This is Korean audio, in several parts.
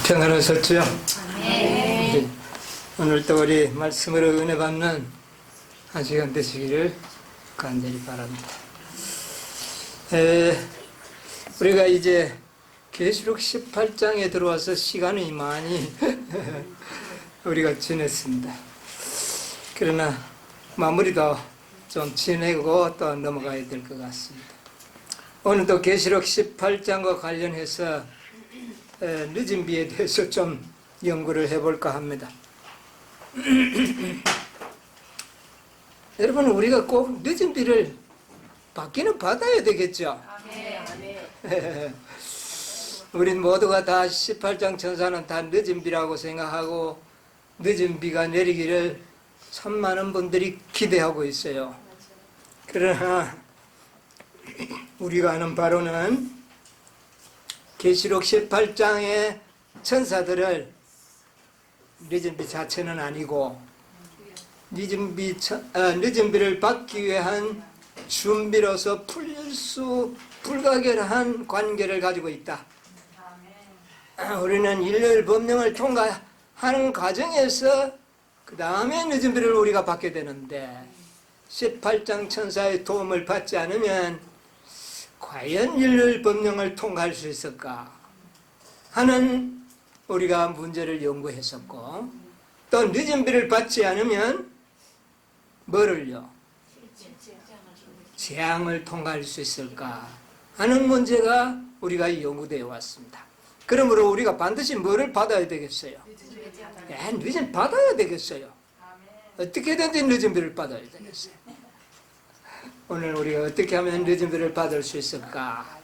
평안하셨죠? 네. 오늘도 우리 말씀으로 은혜 받는 한 시간 되시기를 간절히 바랍니다. 우리가 이제 계시록 18장에 들어와서 시간이 많이 우리가 지냈습니다. 그러나 마무리도 좀 지내고 또 넘어가야 될 것 같습니다. 오늘도 계시록 18장과 관련해서 늦은 비에 대해서 좀 연구를 해볼까 합니다. 여러분, 우리가 꼭 늦은 비를 받기는 받아야 되겠죠? 우린 모두가 다 18장 천사는 다 늦은 비라고 생각하고 늦은 비가 내리기를 참 많은 분들이 기대하고 있어요. 그러나 우리가 아는 바로는 계시록 18장의 천사들을 늦은 비 자체는 아니고 늦은 비를 받기 위한 준비로서 풀릴 수 불가결한 관계를 가지고 있다. 우리는 일요일 법령을 통과하는 과정에서 그 다음에 늦은 비를 우리가 받게 되는데 18장 천사의 도움을 받지 않으면 과연 일요일 법령을 통과할 수 있을까 하는 우리가 문제를 연구했었고, 또 늦은 비를 받지 않으면 뭐를요? 재앙을 통과할 수 있을까 하는 문제가 우리가 연구되어 왔습니다. 그러므로 우리가 반드시 뭐를 받아야 되겠어요? 늦은 받아야 되겠어요. 어떻게든지 늦은 비를 받아야 되겠어요. 오늘 우리가 어떻게 하면 늦은 비를 받을 수 있을까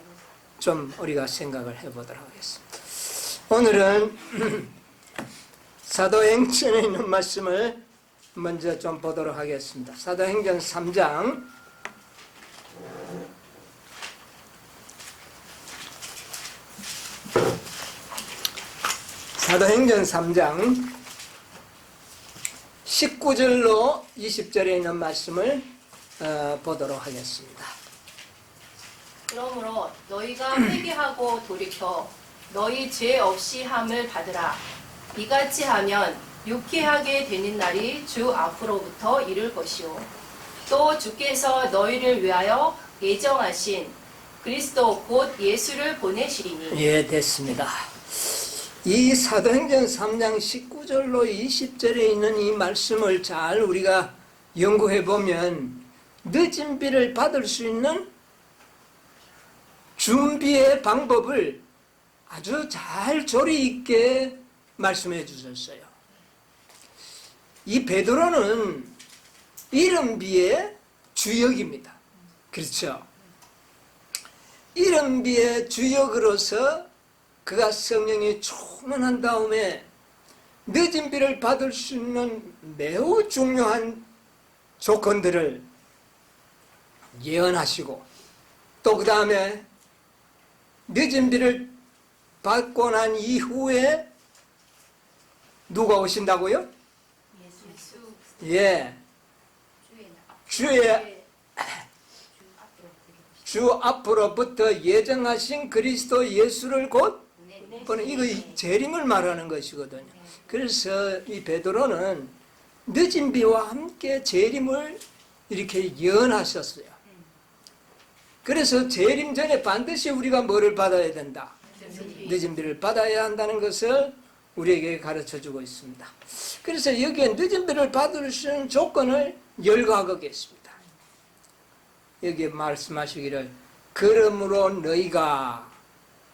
좀 우리가 생각을 해보도록 하겠습니다. 오늘은 사도행전에 있는 말씀을 먼저 좀 보도록 하겠습니다. 사도행전 3장 사도행전 3장 19절로 20절에 있는 말씀을 보도록 하겠습니다. 그러므로 너희가 회개하고 돌이켜 너희 죄 없이 함을 받으라. 이같이 하면 유쾌하게 되는 날이 주 앞으로부터 이를 것이요. 또 주께서 너희를 위하여 예정하신 그리스도 곧 예수를 보내시리니. 예, 됐습니다. 이 사도행전 3장 19절로 20절에 있는 이 말씀을 잘 우리가 연구해 보면 늦은 비를 받을 수 있는 준비의 방법을 아주 잘 조리 있게 말씀해 주셨어요. 이 베드로는 이른비의 주역입니다. 그렇죠? 이른비의 주역으로서 그가 성령이 충만한 다음에 늦은 비를 받을 수 있는 매우 중요한 조건들을 예언하시고, 또 그 다음에 늦은 비를 받고 난 이후에 누가 오신다고요? 예, 주 앞으로부터 예정하신 그리스도 예수를 곧 이거 재림을 말하는 것이거든요. 그래서 이 베드로는 늦은 비와 함께 재림을 이렇게 예언하셨어요. 그래서 재림 전에 반드시 우리가 뭐를 받아야 된다? 늦은 비를 받아야 한다는 것을 우리에게 가르쳐주고 있습니다. 그래서 여기에 늦은 비를 받을 수 있는 조건을 열거하겠습니다. 여기에 말씀하시기를 그러므로 너희가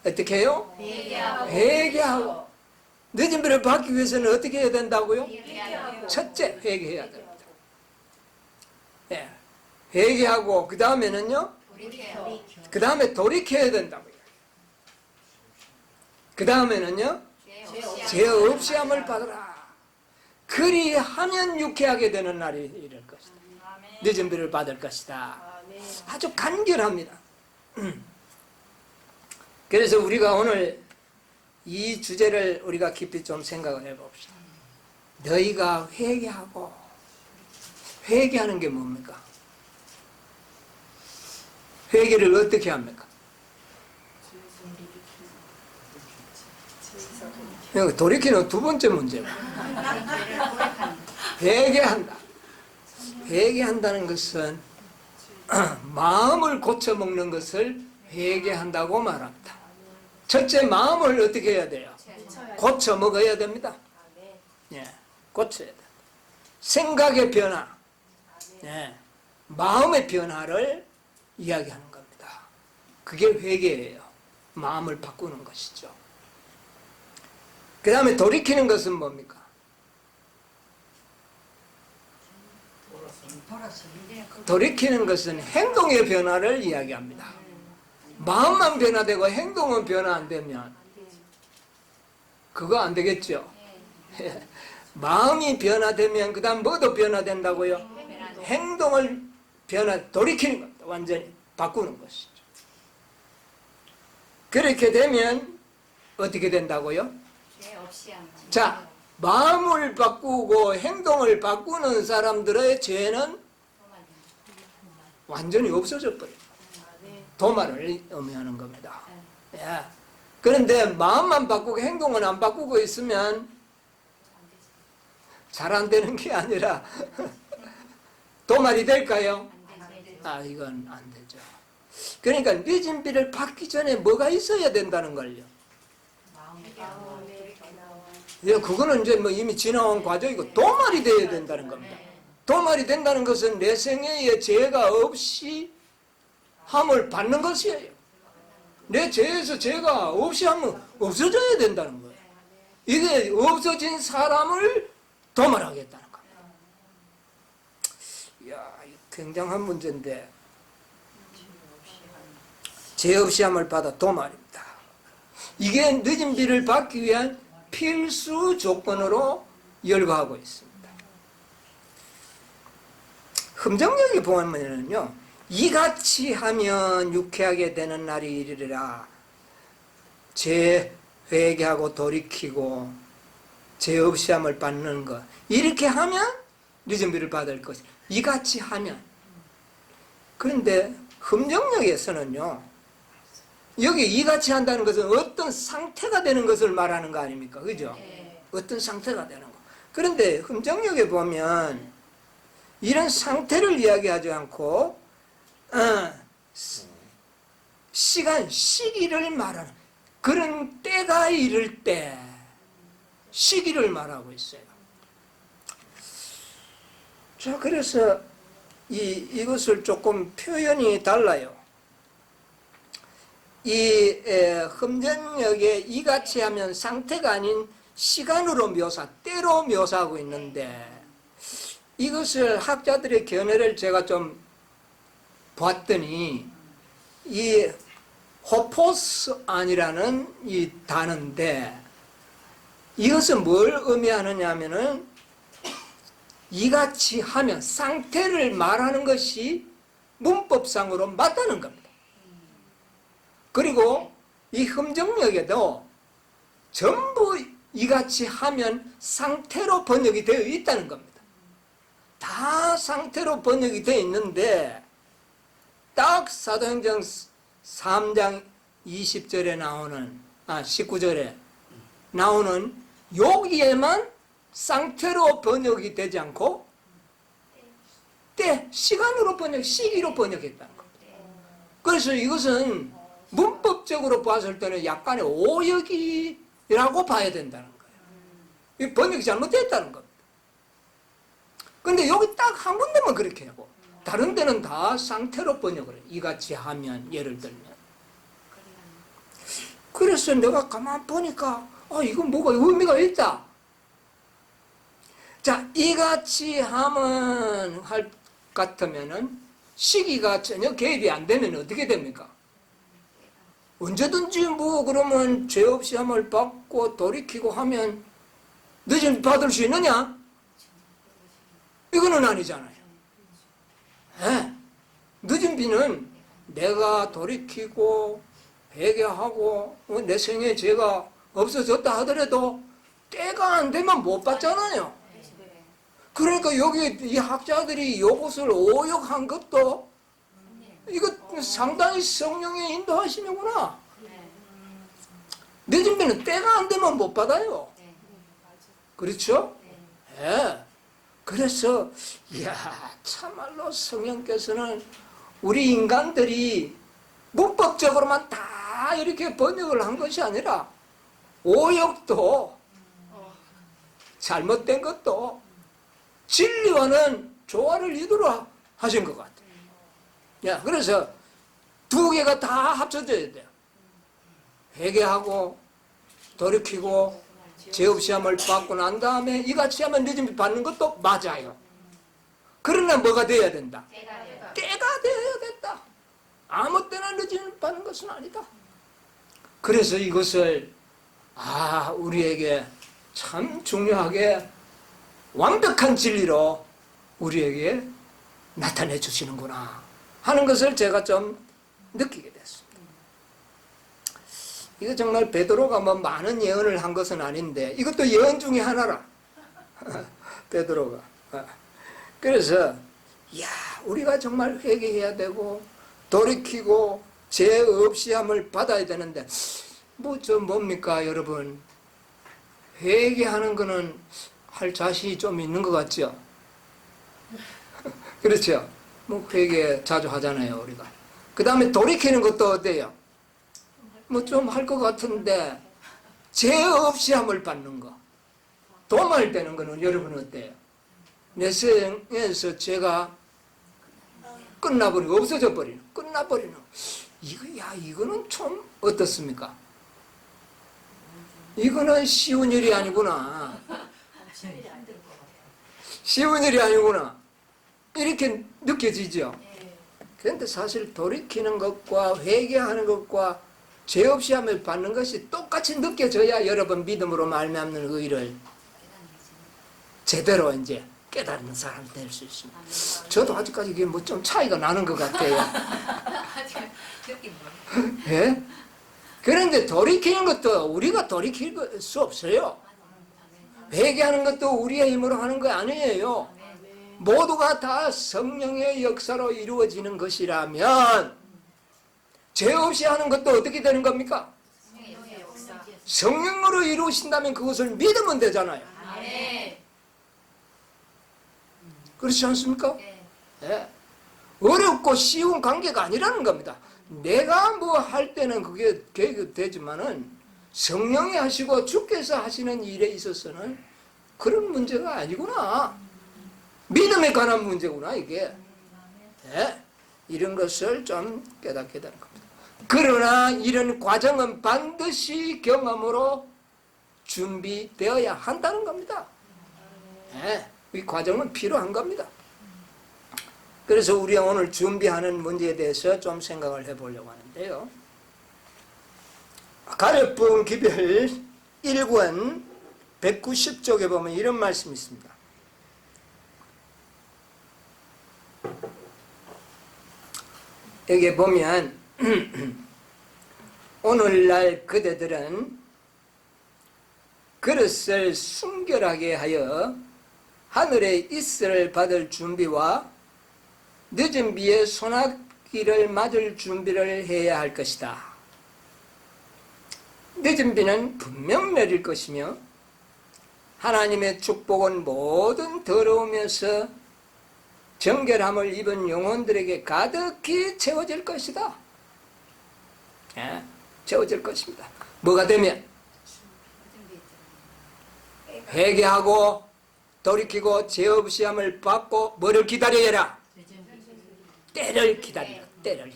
어떻게 해요? 회개하고. 늦은 비를 받기 위해서는 어떻게 해야 된다고요? 첫째, 회개해야 됩니다. 네. 회개하고 그 다음에는요? 그 다음에 돌이켜야 된다고요. 그 다음에는요? 죄 없이 함을 받으라. 그리하면 유쾌하게 되는 날이 이럴 것이다. 늦은 비를 받을 것이다. 아주 간결합니다. 그래서 우리가 오늘 이 주제를 우리가 깊이 좀 생각을 해봅시다. 너희가 회개하고, 회개하는 게 뭡니까? 회개를 어떻게 합니까? 여기 돌이키는 두 번째 문제고. 회개한다. 회개한다는 것은 마음을 고쳐먹는 것을 회개한다고 말합니다. 첫째, 마음을 어떻게 해야 돼요? 고쳐먹어야 됩니다. 예, 고쳐야 돼. 생각의 변화, 예, 마음의 변화를 이야기하는 겁니다. 그게 회개예요. 마음을 바꾸는 것이죠. 그 다음에 돌이키는 것은 뭡니까? 돌이키는 것은 행동의 변화를 이야기합니다. 마음만 변화되고 행동은 변화 안 되면 그거 안 되겠죠. 마음이 변화되면 그 다음 뭐도 변화된다고요? 행동을 돌이키는 겁니다. 완전히 바꾸는 것이죠. 그렇게 되면 어떻게 된다고요? 자, 마음을 바꾸고 행동을 바꾸는 사람들의 죄는 완전히 없어져 버려요. 도마를 의미하는 겁니다. 예. 그런데 마음만 바꾸고 행동은 안 바꾸고 있으면 잘 안 되는 게 아니라 도말이 될까요? 아, 이건 안 되죠. 그러니까 늦은 비를 받기 전에 뭐가 있어야 된다는 걸요. 예, 그거는 이제 뭐 이미 지나온 과정이고 도말이 되어야 된다는 겁니다. 도말이 된다는 것은 내 생애에 죄가 없이 함을 받는 것이에요. 내 죄에서 죄가 없이 하면 없어져야 된다는 거예요. 이게 없어진 사람을 도말하겠다는 겁니다. 이야, 굉장한 문제인데 죄 없이 함을 받아 도말입니다. 이게 늦은 비를 받기 위한 필수 조건으로 열거하고 있습니다. 흠정역에 보면은요, 이같이 하면 유쾌하게 되는 날이 이르리라. 죄 회개하고 돌이키고 죄 없이 함을 받는 것, 이렇게 하면 늦은 비를 받을 것이. 이같이 하면. 그런데 흠정역에서는요, 여기 이같이 한다는 것은 어떤 상태가 되는 것을 말하는 거 아닙니까? 그죠? 어떤 상태가 되는 거. 그런데 흠정역에 보면 이런 상태를 이야기하지 않고 시기를 말하는, 그런 때가 이를 때 시기를 말하고 있어요. 자, 그래서 이것을 조금 표현이 달라요. 이 흠정역에 이같이 하면 상태가 아닌 시간으로 때로 묘사하고 있는데, 이것을 학자들의 견해를 제가 좀 봤더니 이 호포스안이라는 이 단어인데, 이것은 뭘 의미하느냐 하면은 이같이 하면 상태를 말하는 것이 문법상으로 맞다는 겁니다. 그리고 이 흠정역에도 전부 이같이 하면 상태로 번역이 되어 있다는 겁니다. 다 상태로 번역이 되어 있는데 딱 사도행전 3장 20절에 나오는 19절에 나오는 여기에만 상태로 번역이 되지 않고 시간으로 시기로 번역했다는 겁니다. 그래서 이것은 문법적으로 봤을 때는 약간의 오역이라고 봐야 된다는 거예요. 이 번역이 잘못됐다는 겁니다. 근데 여기 딱 한 군데만 그렇게 하고 다른 데는 다 상태로 번역을 해요. 이같이 하면, 예를 들면. 그래서 내가 가만 보니까 이건 뭐가 의미가 있다. 자, 이같이 하면 할 같으면은 시기가 전혀 개입이 안 되면 어떻게 됩니까? 언제든지 그러면 죄 없이 함을 받고 돌이키고 하면 늦은 받을 수 있느냐? 이거는 아니잖아요. 네. 늦은 비는 내가 돌이키고 회개하고 내 생에 죄가 없어졌다 하더라도 때가 안 되면 못 받잖아요. 그러니까 여기 이 학자들이 이것을 오역한 것도 이거 상당히 성령의 인도하심이구나. 늦으면 때가 안 되면 못 받아요. 그렇죠? 예. 그래서 이야 참말로 성령께서는 우리 인간들이 문법적으로만 다 이렇게 번역을 한 것이 아니라 오역도 잘못된 것도 진리와는 조화를 이루어 하신 것 같아요. 야, 그래서 두 개가 다 합쳐져야 돼요. 회개하고 돌이키고 죄업시험을 받고 난 다음에 이같이 하면 늦음이 받는 것도 맞아요. 그러나 뭐가 돼야 된다? 때가 되어야겠다. 아무 때나 늦음을 받는 것은 아니다. 그래서 이것을 우리에게 참 중요하게 완벽한 진리로 우리에게 나타내 주시는구나 하는 것을 제가 좀 느끼게 됐습니다. 이거 정말 베드로가 뭐 많은 예언을 한 것은 아닌데 이것도 예언 중에 하나라. 베드로가. 그래서 우리가 정말 회개해야 되고 돌이키고 죄 없이 함을 받아야 되는데 뭡니까 여러분? 회개하는 거는 할 자신이 좀 있는 것 같죠? 그렇죠? 회개 자주 하잖아요 우리가. 그 다음에 돌이키는 것도 어때요? 좀 할 것 같은데 죄 없이 함을 받는 거, 도말되는 거는 여러분 어때요? 내 생에서 죄가 끝나버리고 없어져 버리는, 끝나버리는 이거는 좀 어떻습니까? 이거는 쉬운 일이 아니구나. 쉬운 일이 아니구나. 이렇게 느껴지죠? 그런데 사실 돌이키는 것과 회개하는 것과 죄 없이 함을 받는 것이 똑같이 느껴져야 여러분 믿음으로 말미암는 의를 제대로 이제 깨닫는 사람이 될 수 있습니다. 저도 아직까지 이게 좀 차이가 나는 것 같아요. 예? 그런데 돌이키는 것도 우리가 돌이킬 수 없어요. 회개하는 것도 우리의 힘으로 하는 거 아니에요. 모두가 다 성령의 역사로 이루어지는 것이라면 죄 없이 하는 것도 어떻게 되는 겁니까? 성령으로 이루신다면 그것을 믿으면 되잖아요. 그렇지 않습니까? 네. 어렵고 쉬운 관계가 아니라는 겁니다. 내가 뭐 할 때는 그게 되지만은 성령이 하시고 주께서 하시는 일에 있어서는 그런 문제가 아니구나. 믿음에 관한 문제구나 이게. 네. 이런 것을 좀 깨닫게 되는 겁니다. 그러나 이런 과정은 반드시 경험으로 준비되어야 한다는 겁니다. 네. 이 과정은 필요한 겁니다. 그래서 우리가 오늘 준비하는 문제에 대해서 좀 생각을 해보려고 하는데요. 가르폰 기별 1권 190쪽에 보면 이런 말씀이 있습니다. 여기 보면 오늘날 그대들은 그릇을 순결하게 하여 하늘의 이슬을 받을 준비와 늦은 비에 소나기를 맞을 준비를 해야 할 것이다. 늦은 비는 분명 내릴 것이며 하나님의 축복은 모든 더러우면서 정결함을 입은 영혼들에게 가득히 채워질 것이다. 채워질 것입니다. 뭐가 되면? 회개하고 돌이키고 죄 없이 함을 받고 뭐를 기다려야 해라? 때를 기다리라. 때를.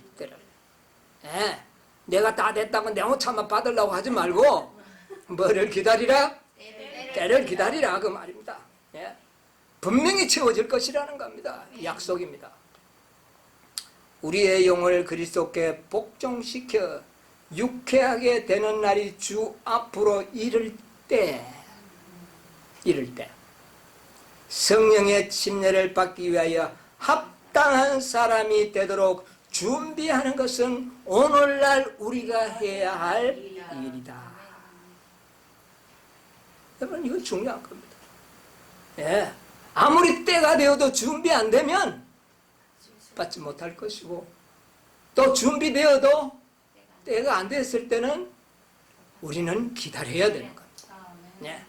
내가 다 됐다고 내 혼자만 받으려고 하지 말고 뭐를 기다리라? 때를 기다리라 그 말입니다. 분명히 채워질 것이라는 겁니다. 약속입니다. 우리의 영을 그리스도께 복종시켜 유쾌하게 되는 날이 주 앞으로 이를 때 성령의 침례를 받기 위하여 합당한 사람이 되도록 준비하는 것은 오늘날 우리가 해야 할 일이다. 여러분 이건 중요한 겁니다. 아무리 때가 되어도 준비 안 되면 받지 못할 것이고 또 준비되어도 때가 안 됐을 때는 우리는 기다려야 되는 겁니다. 네.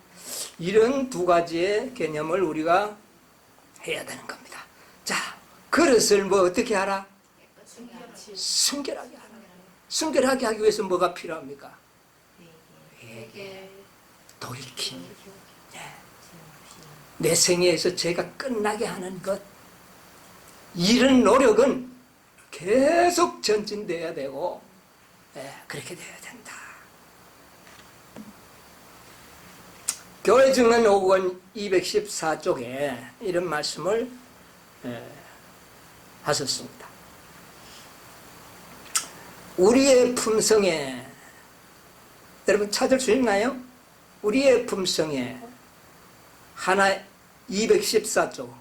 이런 두 가지의 개념을 우리가 해야 되는 겁니다. 자, 그릇을 뭐 어떻게 하라? 순결하게 하라. 순결하게 하기 위해서 뭐가 필요합니까? 회개, 돌이킴. 네. 내 생애에서 제가 끝나게 하는 것, 이런 노력은 계속 전진돼야 되고, 그렇게 돼야 된다. 교회 증언 5권 214쪽에 이런 말씀을 하셨습니다. 우리의 품성에, 여러분 찾을 수 있나요? 우리의 품성에 하나 214쪽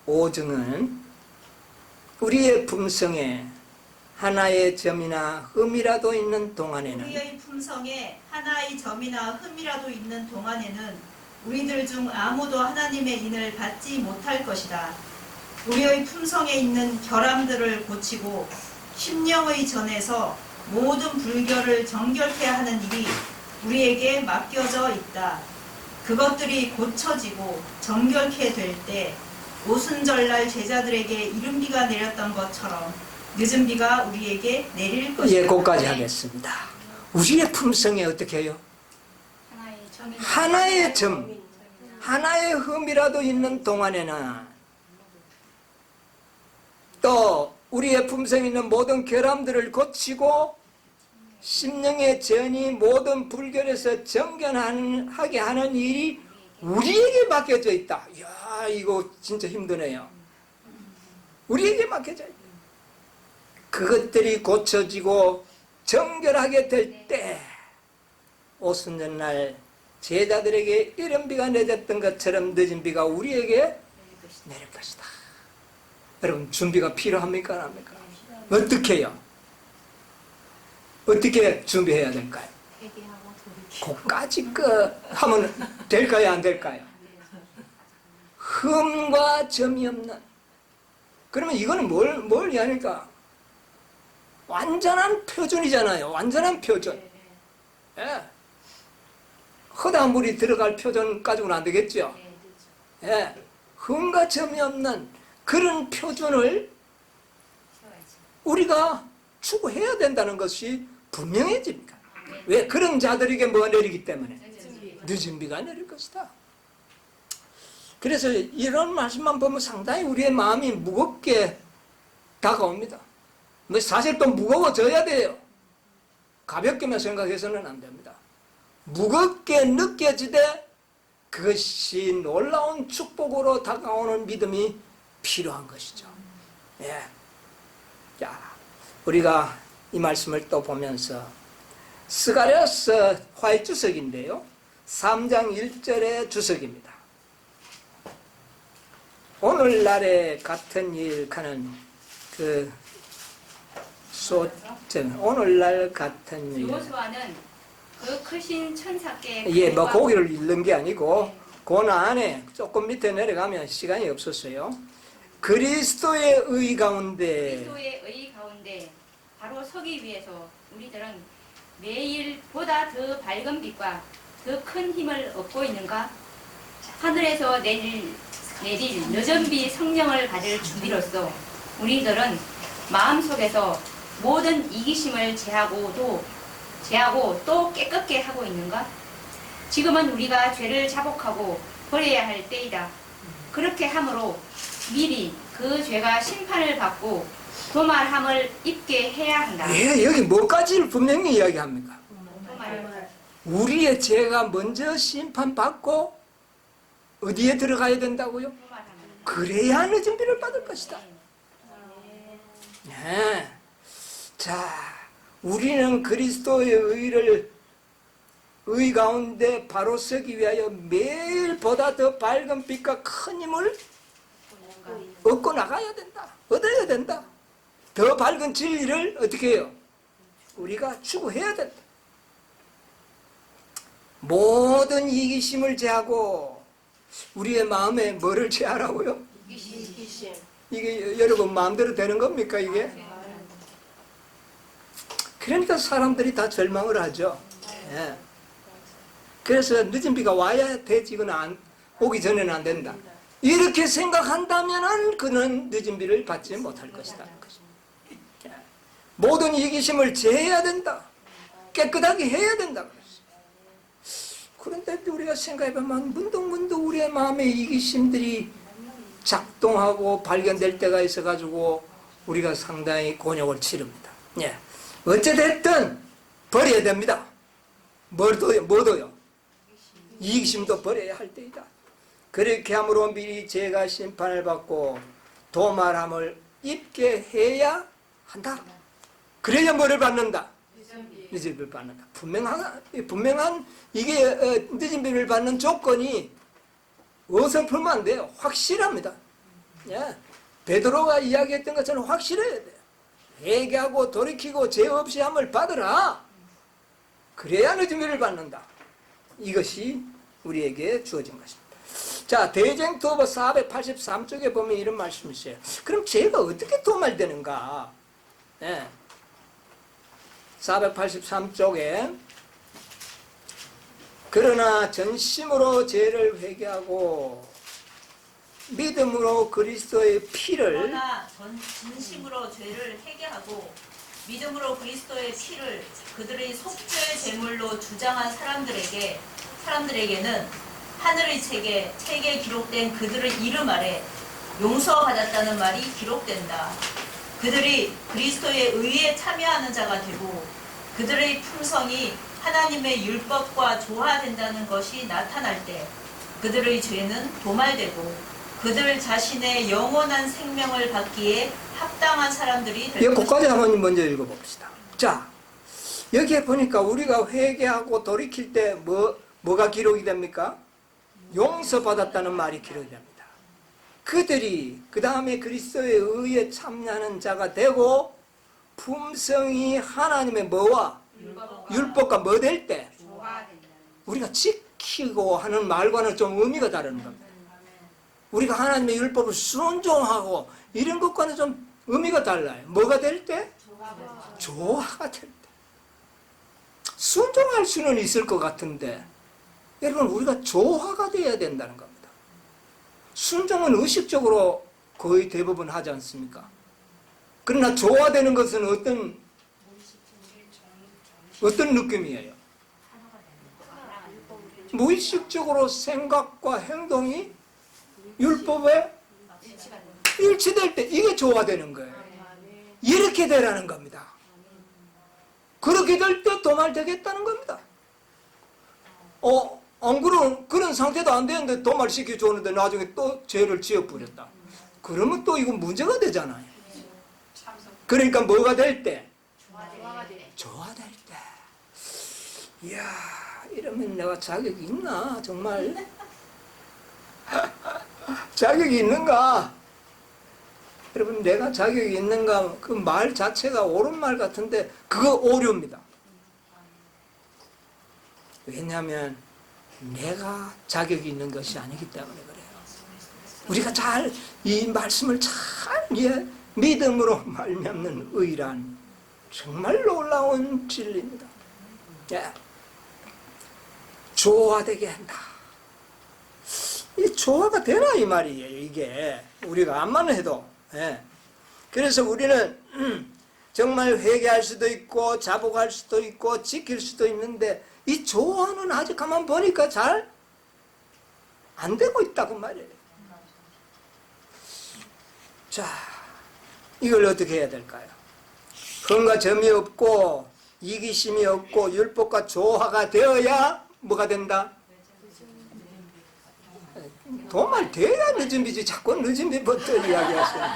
5증은 우리의 품성에 하나의 점이나 흠이라도 있는 동안에는, 우리의 품성에 하나의 점이나 흠이라도 있는 동안에는 우리들 중 아무도 하나님의 인을 받지 못할 것이다. 우리의 품성에 있는 결함들을 고치고 심령의 전에서 모든 불결을 정결케 하는 일이 우리에게 맡겨져 있다. 그것들이 고쳐지고 정결케 될 때 오순절날 제자들에게 이른 비가 내렸던 것처럼 늦은 비가 우리에게 내릴 것이다. 예, 거기까지 하겠습니다. 우리의 품성에 어떻게 해요? 하나의 점, 하나의 흠이라도 있는 동안에는, 또 우리의 품성에 있는 모든 결함들을 고치고 심령의 전이 모든 불결에서 정결하게 하는 일이 우리에게 맡겨져 있다. 이야, 이거 진짜 힘드네요. 우리에게 맡겨져 있다. 그것들이 고쳐지고 정결하게 될 때 오순절날 제자들에게 이른 비가 내렸던 것처럼 늦은 비가 우리에게 내릴 것이다. 여러분, 준비가 필요합니까? 안 합니까? 어떻게 해요? 어떻게 준비해야 될까요? 그까짓 거 하면 될까요? 안 될까요? 흠과 점이 없는. 그러면 이거는 뭘 이야기할까? 완전한 표준이잖아요. 완전한 표준. 예. 허다한 물이 들어갈 표준 가지고는 안 되겠죠. 예. 흠과 점이 없는 그런 표준을 우리가 추구해야 된다는 것이 분명해집니다. 왜? 그런 자들에게 뭐가 내리기 때문에? 늦은 비가 내릴 것이다. 그래서 이런 말씀만 보면 상당히 우리의 마음이 무겁게 다가옵니다. 사실 또 무거워져야 돼요. 가볍게만 생각해서는 안 됩니다. 무겁게 느껴지되 그것이 놀라운 축복으로 다가오는 믿음이 필요한 것이죠. 예. 자, 우리가 이 말씀을 또 보면서 스가랴서 화해 주석인데요. 3장 1절의 주석입니다. 오늘날에 같은 일 하는 그 오늘날 같은 일. 여호수아는 그 크신 천사께 예, 뭐 거기를 읽는 게 아니고 그 안에 조금 밑에 내려가면 시간이 없었어요. 그리스도의 의 가운데, 그리스도의 의 가운데 바로 서기 위해서 우리들은 매일보다 더 밝은 빛과 더 큰 힘을 얻고 있는가? 하늘에서 내릴 늦은 비 성령을 받을 준비로서 우리들은 마음속에서 모든 이기심을 제하고 또 깨끗게 하고 있는가? 지금은 우리가 죄를 자복하고 버려야 할 때이다. 그렇게 함으로 미리 그 죄가 심판을 받고 도말함을 입게 해야 한다. 예, 여기 뭐까지를 분명히 이야기합니까? 도말. 우리의 죄가 먼저 심판받고 어디에 들어가야 된다고요? 그래야 늦은 비를 받을 것이다. 네. 자, 우리는 그리스도의 의 가운데 바로 서기 위하여 매일보다 더 밝은 빛과 큰 힘을 얻고 나가야 된다. 얻어야 된다. 더 밝은 진리를 어떻게 해요? 우리가 추구해야 된다. 모든 이기심을 제하고 우리의 마음에 뭐를 제하라고요? 이기심. 이게 여러분 마음대로 되는 겁니까 이게? 그러니까 사람들이 다 절망을 하죠. 예. 그래서 늦은 비가 와야 되지거나 오기 전에는 안 된다. 이렇게 생각한다면 그는 늦은 비를 받지 못할 것이다. 모든 이기심을 제해야 된다. 깨끗하게 해야 된다. 그런데 우리가 생각해보면 문득문득 우리의 마음의 이기심들이 작동하고 발견될 때가 있어가지고 우리가 상당히 곤욕을 치릅니다. 예. 어찌됐든 버려야 됩니다. 뭐도요? 이기심도 버려야 할 때이다. 그렇게 함으로 미리 죄가 심판을 받고 도말함을 입게 해야 한다. 그래야 뭐를 받는다? 늦은 비를 받는다. 분명한 이게 늦은 비를 받는 조건이 어설프면 안 돼요. 확실합니다. 예. 베드로가 이야기했던 것처럼 확실해야 돼요. 회개하고 돌이키고 죄 없이 함을 받으라. 그래야 늦은 비를 받는다. 이것이 우리에게 주어진 것입니다. 자, 대쟁투어버 483쪽에 보면 이런 말씀이 있어요. 그럼 죄가 어떻게 도말되는가? 예. 483쪽에 그러나 전심으로 죄를 회개하고 믿음으로 그리스도의 피를 그러나 진심으로 죄를 회개하고 믿음으로 그리스도의 피를 그들의 속죄의 제물로 주장한 사람들에게는 하늘의 책에 기록된 그들의 이름 아래 용서받았다는 말이 기록된다. 그들이 그리스도의 의에 참여하는 자가 되고 그들의 품성이 하나님의 율법과 조화된다는 것이 나타날 때 그들의 죄는 도말되고 그들 자신의 영원한 생명을 받기에 합당한 사람들이 될 것이다. 여기까지 한번 먼저 읽어봅시다. 자, 여기에 보니까 우리가 회개하고 돌이킬 때 뭐가 기록이 됩니까? 용서받았다는 말이 기록이 됩니다. 그들이 그 다음에 그리스도의 의에 참여하는 자가 되고 품성이 하나님의 뭐와 율법과 뭐 될 때 우리가 지키고 하는 말과는 좀 의미가 다른 겁니다. 우리가 하나님의 율법을 순종하고 이런 것과는 좀 의미가 달라요. 뭐가 될 때? 조화가 될 때. 순종할 수는 있을 것 같은데 여러분 우리가 조화가 돼야 된다는 겁니다. 순종은 의식적으로 거의 대부분 하지 않습니까? 그러나 조화되는 것은 어떤 느낌이에요? 무의식적으로 생각과 행동이 율법에 일치될 때 이게 조화되는 거예요. 이렇게 되라는 겁니다. 그렇게 될 때 도말되겠다는 겁니다. 안 그런 상태도 안 되는데 도말시켜 주는데 나중에 또 죄를 지어버렸다. 그러면 또 이건 문제가 되잖아요. 그러니까 뭐가 될 때? 조화될 때. 이야, 이러면 내가 자격이 있나? 정말 자격이 있는가? 여러분 내가 자격이 있는가? 그 말 자체가 옳은 말 같은데 그거 오류입니다. 왜냐하면 내가 자격이 있는 것이 아니기 때문에 그래요. 우리가 잘 이 말씀을 잘 믿음으로 말미암는 의란 정말 놀라운 진리입니다. 예. 조화되게 한다. 이 조화가 되나 이 말이에요. 이게 우리가 암만 해도. 예. 그래서 우리는 정말 회개할 수도 있고 자복할 수도 있고 지킬 수도 있는데 이 조화는 아직 가만 보니까 잘 안 되고 있다고 말이에요. 자, 이걸 어떻게 해야 될까요? 흠과 점이 없고 이기심이 없고 율법과 조화가 되어야 뭐가 된다? 도말돼야 늦은 비지 자꾸 늦은 비부터 이야기하시는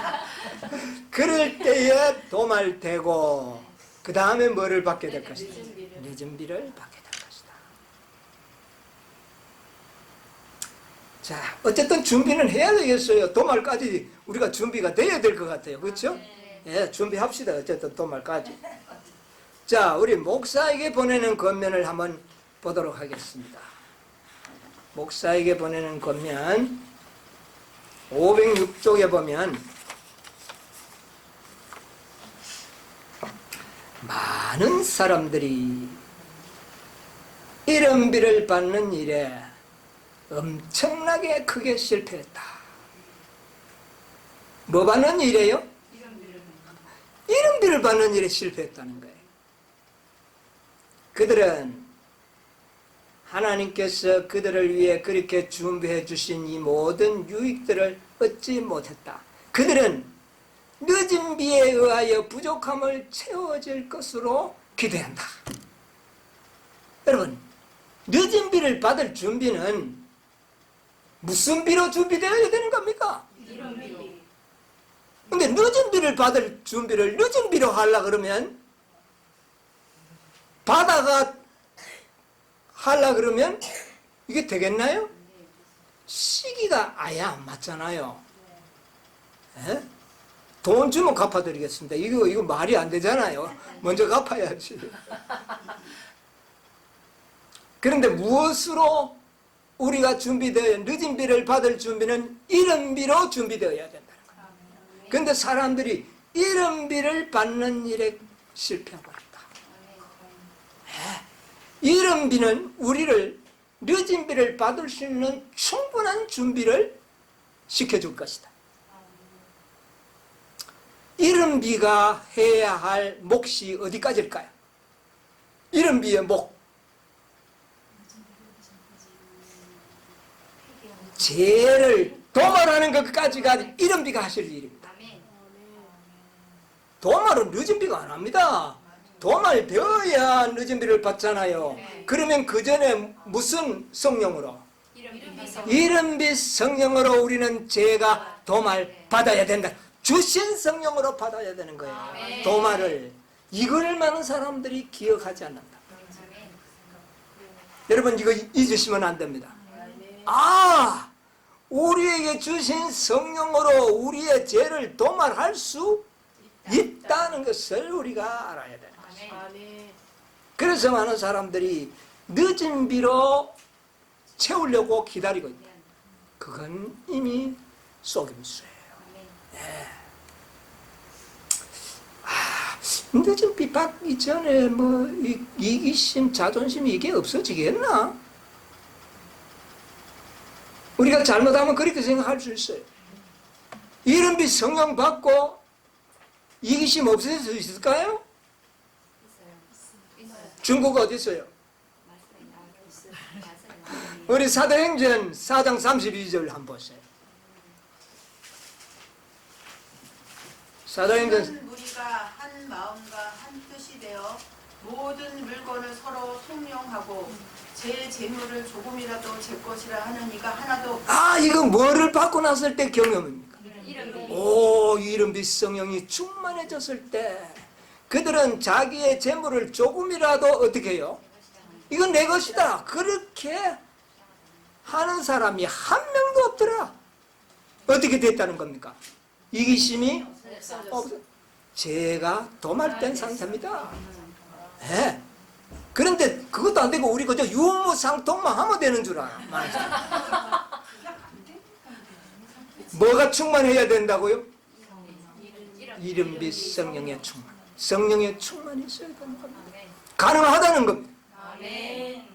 그럴 때에 도말되고 그 다음에 뭐를 받게 될 것이다? 늦은 비를 받게 될 것이다. 자, 어쨌든 준비는 해야 되겠어요. 도말까지 우리가 준비가 돼야 될 것 같아요. 그렇죠? 예, 준비합시다. 어쨌든 도말까지. 자, 우리 목사에게 보내는 권면을 한번 보도록 하겠습니다. 목사에게 보내는 권면 506쪽에 보면 많은 사람들이 이른비를 받는 일에 엄청나게 크게 실패했다. 뭐 받는 일이에요? 이른비를 받는 일에 실패했다는 거예요. 그들은 하나님께서 그들을 위해 그렇게 준비해 주신 이 모든 유익들을 얻지 못했다. 그들은 늦은 비에 의하여 부족함을 채워질 것으로 기대한다. 여러분, 늦은 비를 받을 준비는 무슨 비로 준비되어야 되는 겁니까? 근데 늦은 비를 받을 준비를 늦은 비로 하려고 그러면, 바다가 하려고 그러면 이게 되겠나요? 시기가 아예 안 맞잖아요. 에? 돈 주면 갚아드리겠습니다. 이거 말이 안 되잖아요. 먼저 갚아야지. 그런데 무엇으로 우리가 준비되어 늦은 비를 받을 준비는 이른 비로 준비되어야 된다는 거예요. 그런데 사람들이 이른 비를 받는 일에 실패하고 있다. 이른 비는 우리를 늦은 비를 받을 수 있는 충분한 준비를 시켜줄 것이다. 이른 비가 해야 할 몫이 어디까지일까요? 이른 비의 목, 죄를 도말하는 것까지가 이른 비가 하실 일입니다. 도말은 늦은 비가 안 합니다. 도말되어야 늦은 비를 받잖아요. 그러면 그 전에 무슨 성령으로? 이른 비 성령으로 우리는 죄가 도말 받아야 된다. 주신 성령으로 받아야 되는 거예요. 도말을. 이걸 많은 사람들이 기억하지 않는다. 여러분, 이거 잊으시면 안 됩니다. 아, 우리에게 주신 성령으로 우리의 죄를 도말할 수 있다는 것을 우리가 알아야 되는 것입니다. 그래서 많은 사람들이 늦은 비로 채우려고 기다리고 있다. 그건 이미 속임수예요. 네. 늦은 비 받기 전에 뭐 이기심, 자존심 이게 없어지겠나? 우리가 잘못하면 그렇게 생각할 수 있어요. 이른 비 성령 받고 이기심 없을 수 있을까요? 중국 어디 있어요? 우리 사도행전 4장 32절 한번 보세요. 사도행전 무리가 한 마음과 한 뜻이 되어 모든 물건을 서로 통용하고 제 재물을 조금이라도 제 것이라 하는 이가 하나도 없다. 아, 이거 뭐를 받고 났을 때 경험입니까? 오, 이른 빛 성령이 충만해졌을 때 그들은 자기의 재물을 조금이라도 어떻게 해요? 이건 내 것이다. 그렇게 하는 사람이 한 명도 없더라. 어떻게 됐다는 겁니까? 이기심이 없어. 죄가 도말된 상태입니다. 네. 그런데 그것도 안 되고 우리 그저 유무상통만 하면 되는 줄 알아. 뭐가 충만해야 된다고요? 이른 빛 성령의 충만. 성령의 충만이 있어야 되는 겁니다. 가능하다는 겁니다. 네.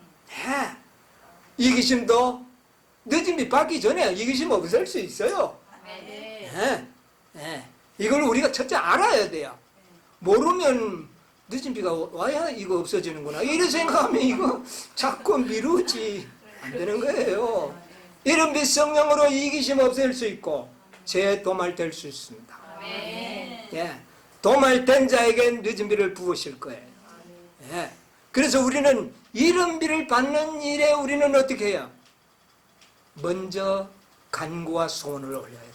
이기심도 늦은 빛 받기 전에 이기심 없을 수 있어요. 네. 네. 이걸 우리가 첫째 알아야 돼요. 모르면 늦은 비가 와야 이거 없어지는구나. 이런 생각하면 이거 자꾸 미루지 안 되는 거예요. 이른 빛 성령으로 이기심 없앨 수 있고 죄 도말될 수 있습니다. 예. 도말된 자에게 늦은 비를 부으실 거예요. 예. 그래서 우리는 이른 비를 받는 일에 우리는 어떻게 해요? 먼저 간구와 소원을 올려야 됩니다.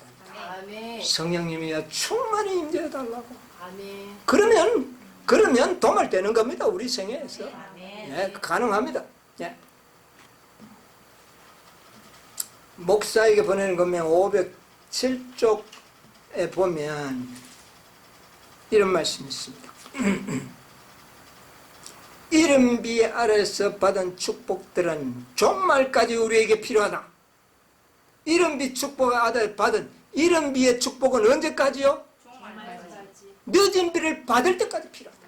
성령님이야 충만히 임재해 달라고. 그러면 도말되는 겁니다. 우리 생애에서. 예, 가능합니다. 예. 목사에게 보내는 것면 507쪽에 보면 이런 말씀이 있습니다. 이른 비 아래서 받은 축복들은 종말까지 우리에게 필요하다. 이른 비 축복을 받은 이른 비의 축복은 언제까지요? 늦은 비를 받을 때까지 필요하다.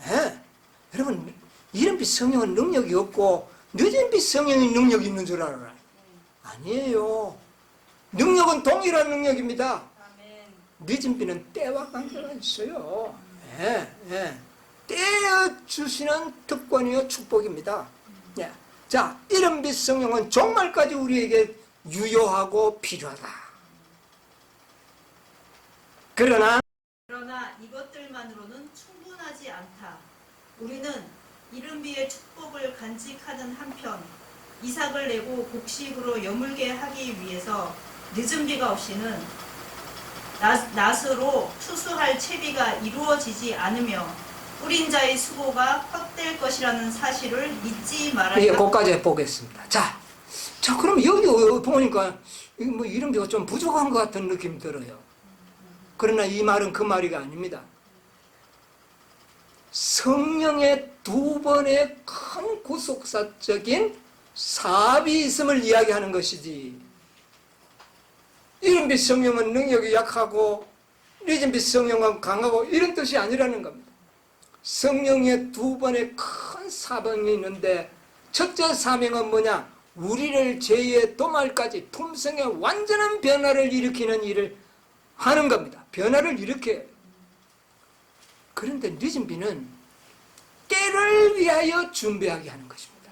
네. 여러분, 이른빛 성령은 능력이 없고 늦은빛 성령이 능력이 있는 줄 알아요. 아니에요. 능력은 동일한 능력입니다. 늦은빛은 때와 관계가 있어요. 예, 예. 떼어주시는 특권이요 축복입니다. 예. 자, 이른빛 성령은 종말까지 우리에게 유효하고 필요하다. 그러나 이것들만으로는 충분하지 않다. 우리는 이른비의 축복을 간직하는 한편 이삭을 내고 곡식으로 여물게 하기 위해서 늦은 비가 없이는 낫으로 추수할 채비가 이루어지지 않으며 뿌린 자의 수고가 헛될 것이라는 사실을 잊지 말아야 예, 거기까지 보겠습니다. 자, 그럼 여기 보니까 뭐 이른비가 좀 부족한 것 같은 느낌이 들어요. 그러나 이 말은 그 말이 아닙니다. 성령의 두 번의 큰 구속사적인 사업이 있음을 이야기하는 것이지, 이른빛 성령은 능력이 약하고 늦은빛 성령은 강하고 이런 뜻이 아니라는 겁니다. 성령의 두 번의 큰 사명이 있는데, 첫째 사명은 뭐냐? 우리를 죄의 도말까지 품성의 완전한 변화를 일으키는 일을 하는 겁니다. 변화를 일으켜요. 그런데 늦은 비는 때를 위하여 준비하게 하는 것입니다.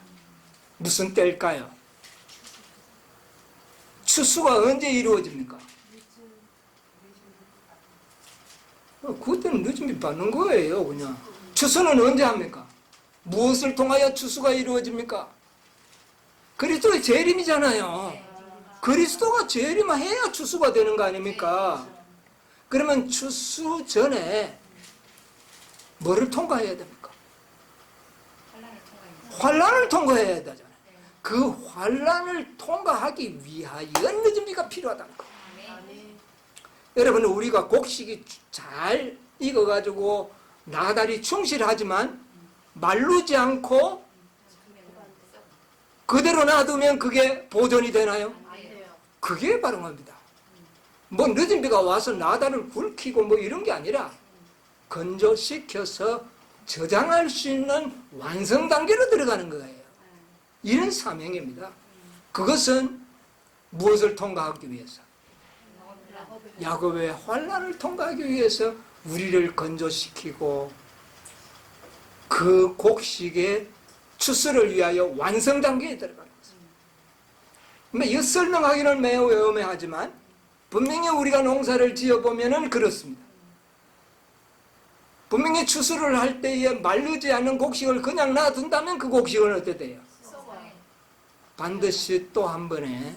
무슨 때일까요? 추수가 언제 이루어집니까? 그때는 늦은 비 받는 거예요. 그냥 추수는 언제 합니까? 무엇을 통하여 추수가 이루어집니까? 그리스도의 재림이잖아요. 그리스도가 재림을 해야 추수가 되는 거 아닙니까? 그러면 추수 전에 뭐를 통과해야 됩니까? 환난을 통과해야 되잖아요. 그 환난을 통과하기 위하여 늦은 비가 필요하다는 거예요. 여러분, 우리가 곡식이 잘 익어가지고 나달이 충실하지만 마르지 않고 그대로 놔두면 그게 보존이 되나요? 그게 바로 겁니다. 뭐 늦은 비가 와서 나달을 굵히고 뭐 이런 게 아니라 건조시켜서 저장할 수 있는 완성 단계로 들어가는 거예요. 이런 사명입니다. 그것은 무엇을 통과하기 위해서? 야곱의 환난을 통과하기 위해서 우리를 건조시키고 그 곡식의 추수를 위하여 완성 단계에 들어가는 것입니다. 이 설명하기는 매우 애매하지만 분명히 우리가 농사를 지어보면 그렇습니다. 분명히 추수를 할 때에 마르지 않은 곡식을 그냥 놔둔다면 그 곡식은 어떻게 돼요? 반드시 또 한 번의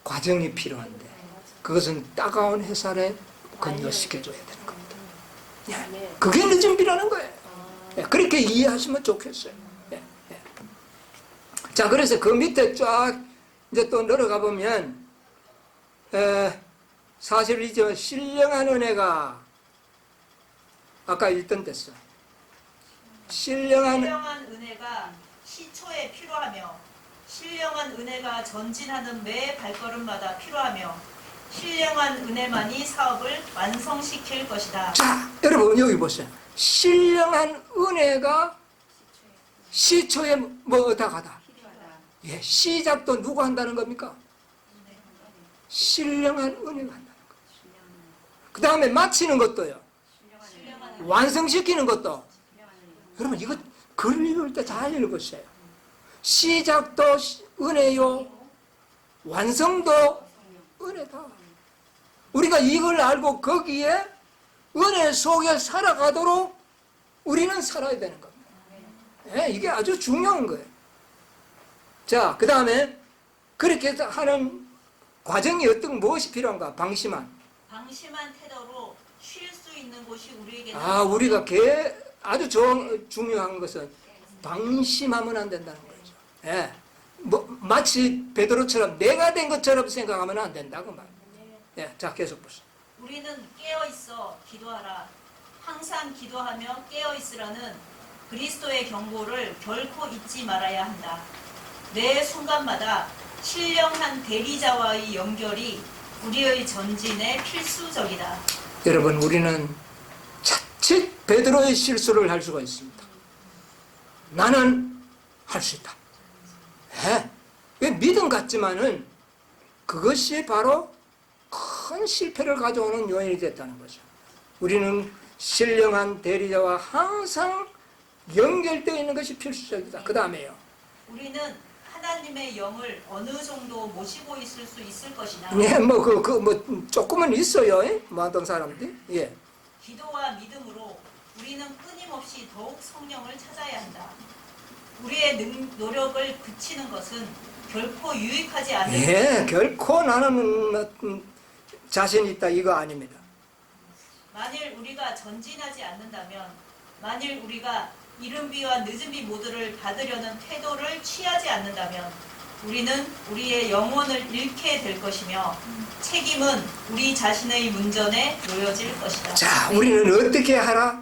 과정이 필요한데, 그것은 따가운 햇살에 건조시켜줘야 되는 겁니다. 예, 그게 늦은 비라는 거예요. 예, 그렇게 이해하시면 좋겠어요. 예, 예. 자, 그래서 그 밑에 쫙 이제 또 내려가 보면 사실 이제 신령한 은혜가 아까 읽던 데서 신령한 은혜가 시초에 필요하며 신령한 은혜가 전진하는 매 발걸음마다 필요하며 신령한 은혜만이 사업을 완성시킬 것이다. 자, 여러분 여기 보세요. 신령한 은혜가 시초에 뭐다 가다. 예, 시작도 누가 한다는 겁니까? 신령한 은혜가 한다는 거예요. 그 다음에 마치는 것도요. 완성시키는 것도. 여러분 이거 글 읽을 때 잘 읽으세요. 시작도 은혜요, 완성도 은혜다. 우리가 이걸 알고 거기에 은혜 속에 살아가도록 우리는 살아야 되는 겁니다. 네, 이게 아주 중요한 거예요. 자, 그 다음에 그렇게 하는 과정이 무엇이 필요한가? 방심한 태도로 쉴 수 있는 곳이 우리에게 우리가 아주 중요한 것은 방심하면 안 된다는 거죠. 예. 마치 베드로처럼 내가 된 것처럼 생각하면 안 된다고 말이에요. 예. 자, 계속 보시죠. 우리는 깨어 있어 기도하라. 항상 기도하며 깨어 있으라는 그리스도의 경고를 결코 잊지 말아야 한다. 매 순간마다 신령한 대리자와의 연결이 우리의 전진에 필수적이다. 여러분, 우리는 자칫 베드로의 실수를 할 수가 있습니다. 나는 할 수 있다. 왜 믿음 같지만은 그것이 바로 큰 실패를 가져오는 요인이 됐다는 거죠. 우리는 신령한 대리자와 항상 연결되어 있는 것이 필수적이다. 그 다음에요. 우리는 하나님의 영을 어느 정도 모시고 있을 수 있을 것이나 예, 조금은 있어요. 많은 사람들이. 예. 기도와 믿음으로 우리는 끊임없이 더욱 성령을 찾아야 한다. 우리의 노력을 그치는 것은 결코 유익하지 않는 예, 결코 나는 자신 있다 이거 아닙니다. 만일 우리가 전진하지 않는다면, 만일 우리가 이른비와 늦은비 모두를 받으려는 태도를 취하지 않는다면 우리는 우리의 영혼을 잃게 될 것이며 책임은 우리 자신의 문전에 놓여질 것이다. 자, 우리는 어떻게 하라?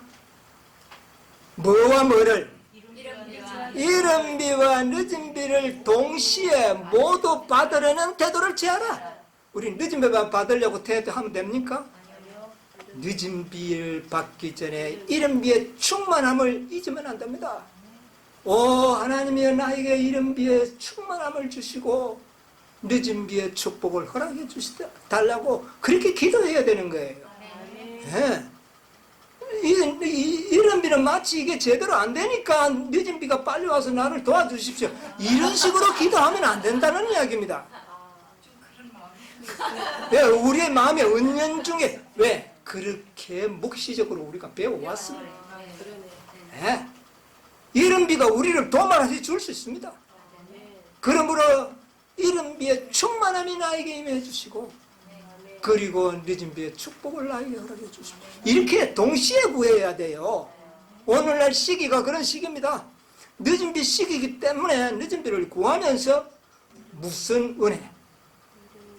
뭐와 뭐를? 이른비와 늦은비를 동시에 모두 받으려는 태도를 취하라. 우리 늦은비만 받으려고 태도하면 됩니까? 늦은비를 받기 전에 이른비의 충만함을 잊으면 안 됩니다. 하나님이 나에게 이른비의 충만함을 주시고 늦은비의 축복을 허락해 주시달라고 그렇게 기도해야 되는 거예요. 예. 이른비는 마치 이게 제대로 안 되니까 늦은비가 빨리 와서 나를 도와주십시오. 이런 식으로 기도하면 안 된다는 이야기입니다. 예, 우리의 마음의 은연중에 왜? 그렇게 묵시적으로 우리가 배워왔습니다. 예. 이른비가 우리를 도말하시 줄 수 있습니다. 그러므로 이른비의 충만함이 나에게 임해 주시고 그리고 늦은비의 축복을 나에게 허락해 주시고 이렇게 동시에 구해야 돼요. 오늘날 시기가 그런 시기입니다. 늦은비 시기이기 때문에 늦은비를 구하면서 무슨 은혜?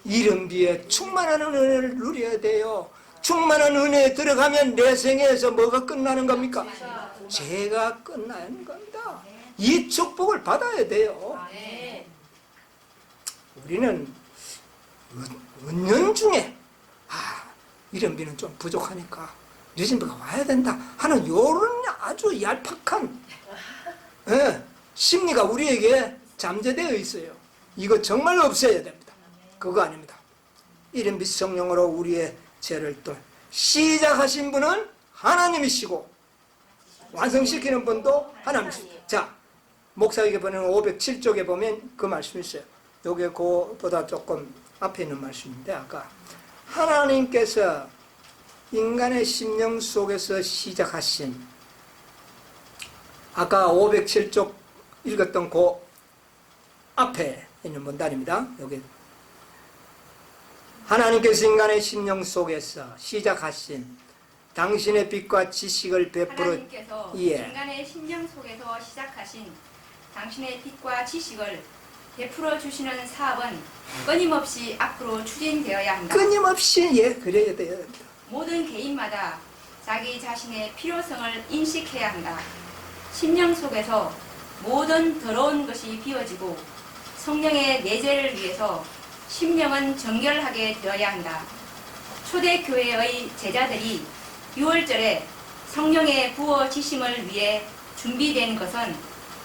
이른비의 충만한 은혜를 누려야 돼요. 충만한 은혜에 들어가면 내 생애에서 뭐가 끝나는 겁니까? 죄가 끝나는 겁니다. 이 축복을 받아야 돼요. 우리는 은연중에 이른비는 좀 부족하니까 늦은비가 와야 된다 하는 요런 아주 얄팍한 심리가 우리에게 잠재되어 있어요. 이거 정말 없애야 됩니다. 그거 아닙니다. 이른비 성령으로 우리의 죄를 또 시작하신 분은 하나님이시고 완성시키는 분도 하나님이시고. 자, 목사에게 보내는 507쪽에 보면 그 말씀이 있어요. 요게 그보다 조금 앞에 있는 말씀인데 아까 하나님께서 인간의 심령 속에서 시작하신 아까 507쪽 읽었던 그 앞에 있는 문단입니다. 여기 하나님께서 인간의 심령 속에서 시작하신 당신의 빛과 지식을 베풀어 하나님께서 인간의 심령 속에서 시작하신 당신의 빛과 지식을 베풀어 주시는 사업은 끊임없이 앞으로 추진되어야 한다. 끊임없이 그래야 돼요. 모든 개인마다 자기 자신의 필요성을 인식해야 한다. 심령 속에서 모든 더러운 것이 비워지고 성령의 내재를 위해서 심령은 정결하게 되어야 한다. 초대교회의 제자들이 6월절에 성령의 부어지심을 위해 준비된 것은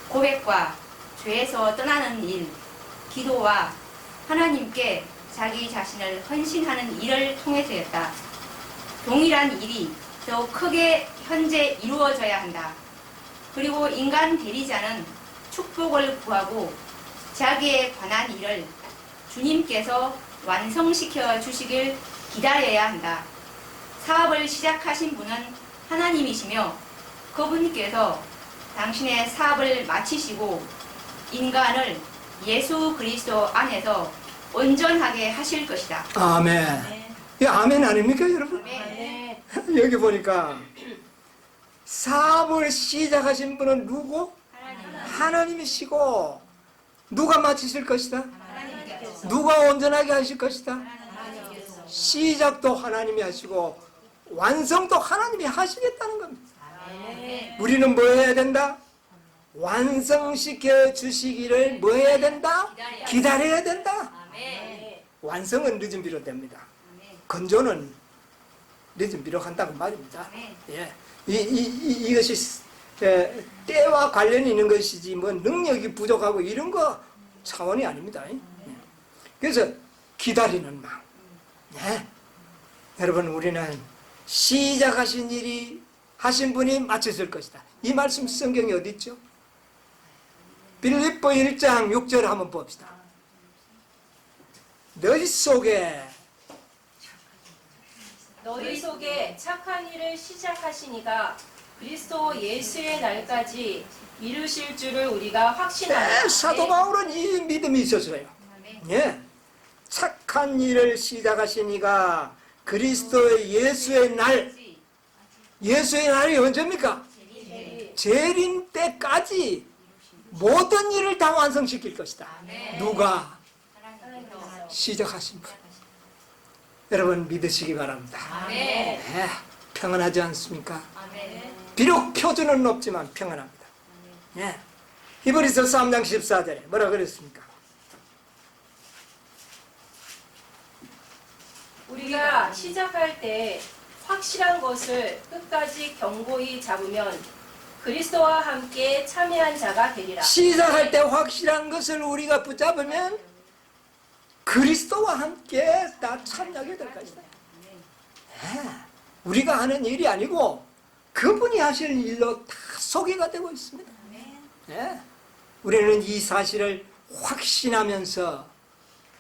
고백과 죄에서 떠나는 일, 기도와 하나님께 자기 자신을 헌신하는 일을 통해서였다. 동일한 일이 더욱 크게 현재 이루어져야 한다. 그리고 인간 대리자는 축복을 구하고 자기에 관한 일을 주님께서 완성시켜 주시길 기다려야 한다. 사업을 시작하신 분은 하나님이시며 그분께서 당신의 사업을 마치시고 인간을 예수 그리스도 안에서 온전하게 하실 것이다. 아멘. 이 아멘 아닙니까 여러분? 네. 여기 보니까 사업을 시작하신 분은 누구? 하나님이시고 누가 마치실 것이다? 누가 온전하게 하실 것이다? 시작도 하나님이 하시고 완성도 하나님이 하시겠다는 겁니다. 우리는 뭐 해야 된다? 완성시켜 주시기를 뭐 해야 된다? 기다려야 된다. 완성은 늦은 비로 됩니다. 건조는 늦은 비로 한다고 말입니다. 예. 이것이 때와 관련이 있는 것이지 뭐 능력이 부족하고 이런 거 차원이 아닙니다. 그래서 기다리는 마음. 네. 여러분 우리는 시작하신 일이 하신 분이 마치실 것이다. 이 말씀 성경에 어디 있죠? 빌립보 1장 6절 한번 봅시다. 너희 속에 착한 일을 시작하시니가 그리스도 예수의 날까지 이루실 줄을 우리가 확신하노라. 사도 바울은 이 믿음이 있었어요. 예. 착한 일을 시작하시니가 그리스도의 예수의 날이 언제입니까? 재림 때까지 모든 일을 다 완성시킬 것이다. 누가? 시작하신 분. 여러분 믿으시기 바랍니다. 네, 평안하지 않습니까? 비록 표준은 높지만 평안합니다. 네. 히브리서 3장 14절에 뭐라 그랬습니까? 우리가 시작할 때 확실한 것을 끝까지 견고히 잡으면 그리스도와 함께 참여한 자가 되리라. 시작할 때 확실한 것을 우리가 붙잡으면 그리스도와 함께 다 참여하게 될 것이다. 네. 우리가 하는 일이 아니고 그분이 하실 일로 다 소개가 되고 있습니다. 네. 우리는 이 사실을 확신하면서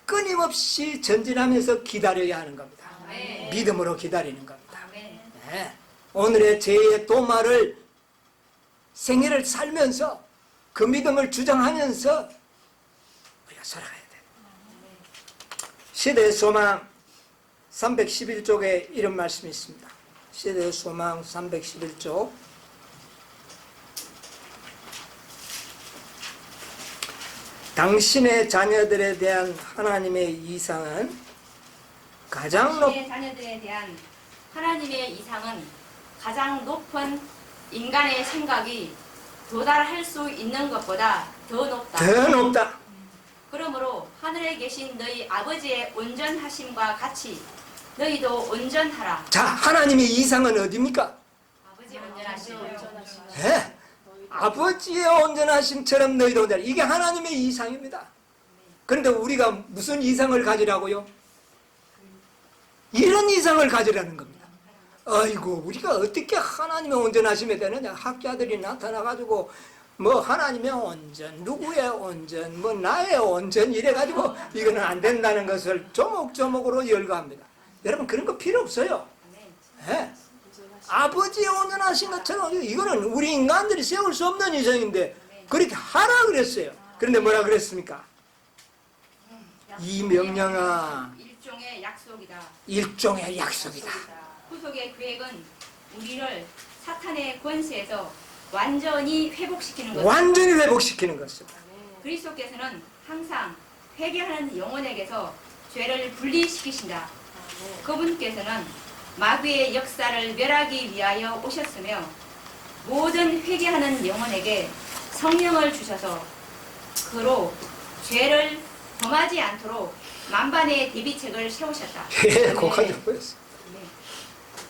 끊임없이 전진하면서 기다려야 하는 겁니다. 믿음으로 기다리는 겁니다. 네. 오늘의 제2의 도마를 생애를 살면서 그 믿음을 주장하면서 우리가 살아가야 돼요. 시대의 소망 311쪽에 이런 말씀이 있습니다. 시대의 소망 311쪽 당신의 자녀들에 대한 하나님의 이상은 가장 당신의 자녀들에 대한 하나님의 이상은 가장 높은 인간의 생각이 도달할 수 있는 것보다 더 높다. 그러므로 하늘에 계신 너희 아버지의 온전하심과 같이 너희도 온전하라. 자, 하나님의 이상은 어디입니까? 아버지 온전하심. 네. 아버지의 온전하심처럼 너희도 온전하라. 이게 하나님의 이상입니다. 그런데 우리가 무슨 이상을 가지라고요? 이런 이상을 가지라는 겁니다. 아이고, 우리가 어떻게 하나님의 온전하심에 되느냐? 학자들이 나타나가지고 뭐 하나님의 온전, 누구의 온전, 뭐 나의 온전 이래가지고 이거는 안 된다는 것을 조목조목으로 열거합니다. 여러분 그런 거 필요 없어요. 네. 아버지의 온전하신 것처럼 이거는 우리 인간들이 세울 수 없는 이상인데 그렇게 하라 그랬어요. 그런데 뭐라 그랬습니까? 이 명령아 일종의 약속이다. 일종의 약속이다. 후속의 계획은 우리를 사탄의 권세에서 완전히 회복시키는 것입니다. 완전히 회복시키는 것입니다. 그리스도께서는 항상 회개하는 영혼에게서 죄를 분리시키신다. 그분께서는 마귀의 역사를 멸하기 위하여 오셨으며 모든 회개하는 영혼에게 성령을 주셔서 그로 죄를 범하지 않도록 만반의 대비책을 세우셨다. 예, 거기까지 보였어요.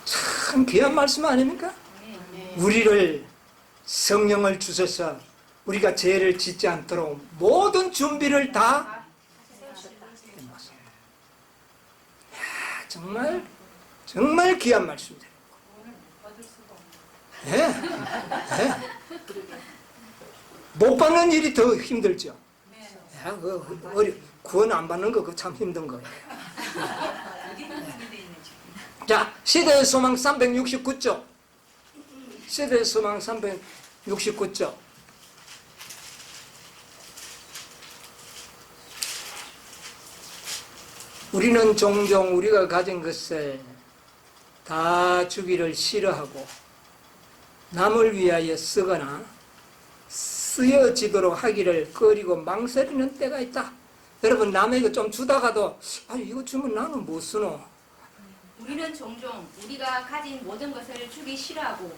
참 귀한 말씀 아닙니까? 우리를 성령을 주셔서 우리가 죄를 짓지 않도록 모든 준비를 다 정말 귀한 말씀입니다. 예? 예? 못 받는 일이 더 힘들죠. 야, 구원 안 받는 거 참 힘든 거예요. 자, 시대의 소망 369쪽. 시대의 소망 369쪽. 우리는 종종 우리가 가진 것을 다 주기를 싫어하고 남을 위하여 쓰거나 쓰여지도록 하기를 꺼리고 망설이는 때가 있다. 여러분 남에게 좀 주다가도 이거 주면 나는 못 쓰노. 우리는 종종 우리가 가진 모든 것을 주기 싫어하고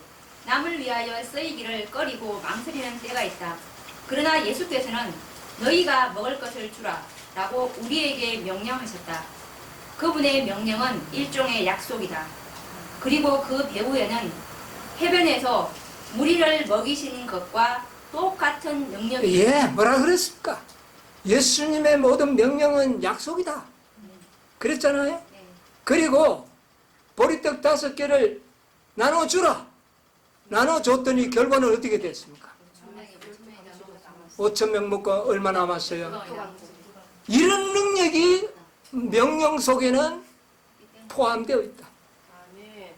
남을 위하여 쓰이기를 꺼리고 망설이는 때가 있다. 그러나 예수께서는 너희가 먹을 것을 주라 라고 우리에게 명령하셨다. 그분의 명령은 일종의 약속이다. 그리고 그 배후에는 해변에서 우리를 먹이시는 것과 똑같은 능력이 예, 뭐라 그랬습니까? 예수님의 모든 명령은 약속이다. 그랬잖아요. 네. 그리고 보리떡 5개를 나눠주라. 나눠줬더니 결과는 어떻게 됐습니까? 5,000명 먹고 얼마 남았어요? 이런 능력이 명령 속에는 포함되어 있다. 아멘.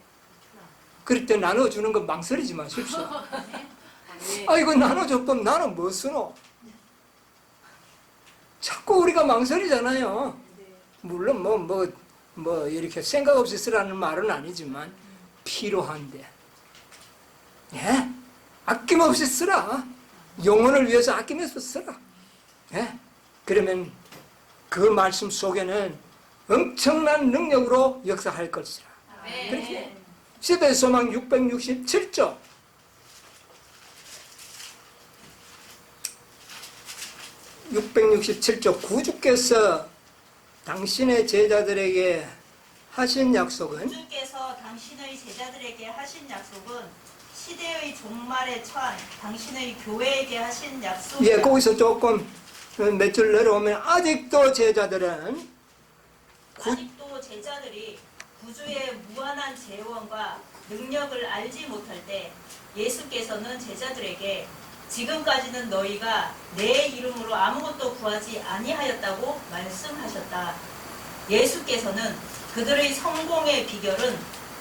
그럴 때 나눠주는 건 망설이지 마십시오. 아멘. 아, 이거 나눠줬으면 나는 뭐 쓰노? 자꾸 우리가 망설이잖아요. 물론 뭐 이렇게 생각 없이 쓰라는 말은 아니지만 필요한데, 예? 아낌없이 쓰라. 영혼을 위해서 아끼면서 쓰라. 예? 그러면 그 말씀 속에는 엄청난 능력으로 역사할 것이라. 그렇게 시대의 소망 667조. 구주께서 당신의 제자들에게 하신 약속은 주께서 당신의 제자들에게 하신 약속은 시대의 종말에 처한 당신의 교회에게 하신 약속이다. 예, 거기서 조금 몇 줄 내려오면 아직도 제자들은 아직도 제자들이 구주의 무한한 재원과 능력을 알지 못할 때 예수께서는 제자들에게 지금까지는 너희가 내 이름으로 아무것도 구하지 아니하였다고 말씀하셨다. 예수께서는 그들의 성공의 비결은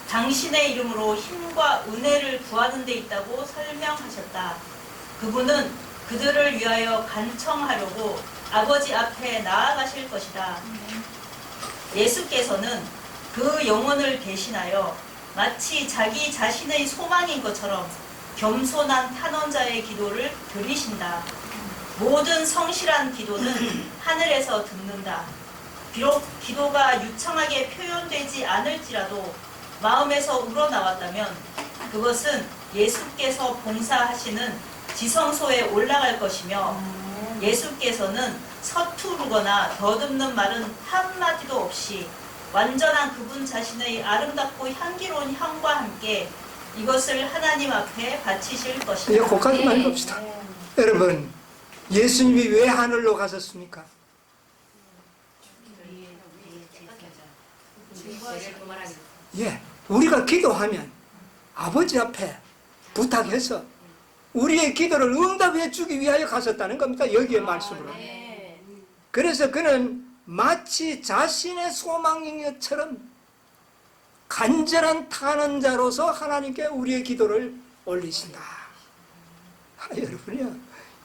당신의 이름으로 힘과 은혜를 구하는 데 있다고 설명하셨다. 그분은 그들을 위하여 간청하려고 아버지 앞에 나아가실 것이다. 예수께서는 그 영혼을 대신하여 마치 자기 자신의 소망인 것처럼 겸손한 탄원자의 기도를 들으신다. 모든 성실한 기도는 하늘에서 듣는다. 비록 기도가 유창하게 표현되지 않을지라도 마음에서 우러나왔다면 그것은 예수께서 봉사하시는 지성소에 올라갈 것이며 예수께서는 서투르거나 더듬는 말은 한마디도 없이 완전한 그분 자신의 아름답고 향기로운 향과 함께 이것을 하나님 앞에 바치실 이제 것이다. 거기까지만 봅시다. 여러분, 예수님이 왜 하늘로 가셨습니까? 예, 우리가 기도하면 아버지 앞에 부탁해서 우리의 기도를 응답해 주기 위하여 가셨다는 겁니다. 여기에 말씀으로. 네. 그래서 그는 마치 자신의 소망인 것처럼 간절한 탄원자로서 하나님께 우리의 기도를 올리신다. 여러분이요,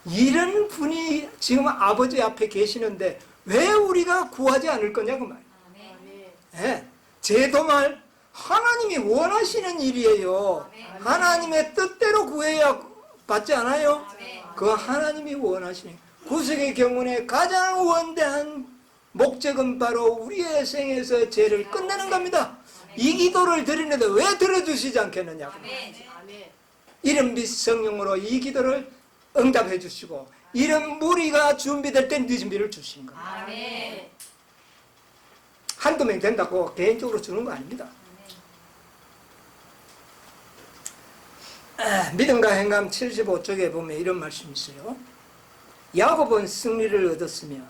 이런 분이 지금 아버지 앞에 계시는데 왜 우리가 구하지 않을 거냐고 말이에요. 아멘. 예, 제도말 하나님이 원하시는 일이에요. 하나님의 뜻대로 구해야 받지 않아요? 그 하나님이 원하시는 구속의 경운의 가장 원대한 목적은 바로 우리의 생에서 죄를 끝내는 겁니다. 이 기도를 드리는데 왜 들어주시지 않겠느냐고. 아멘. 이런 및 성령으로 이 기도를 응답해 주시고 이런 무리가 준비될 때 늦은 비를 주시는 겁니다. 아멘. 한두 명 된다고 개인적으로 주는 거 아닙니다. 믿음과 행감 75쪽에 보면 이런 말씀이 있어요. 야곱은 승리를 얻었으며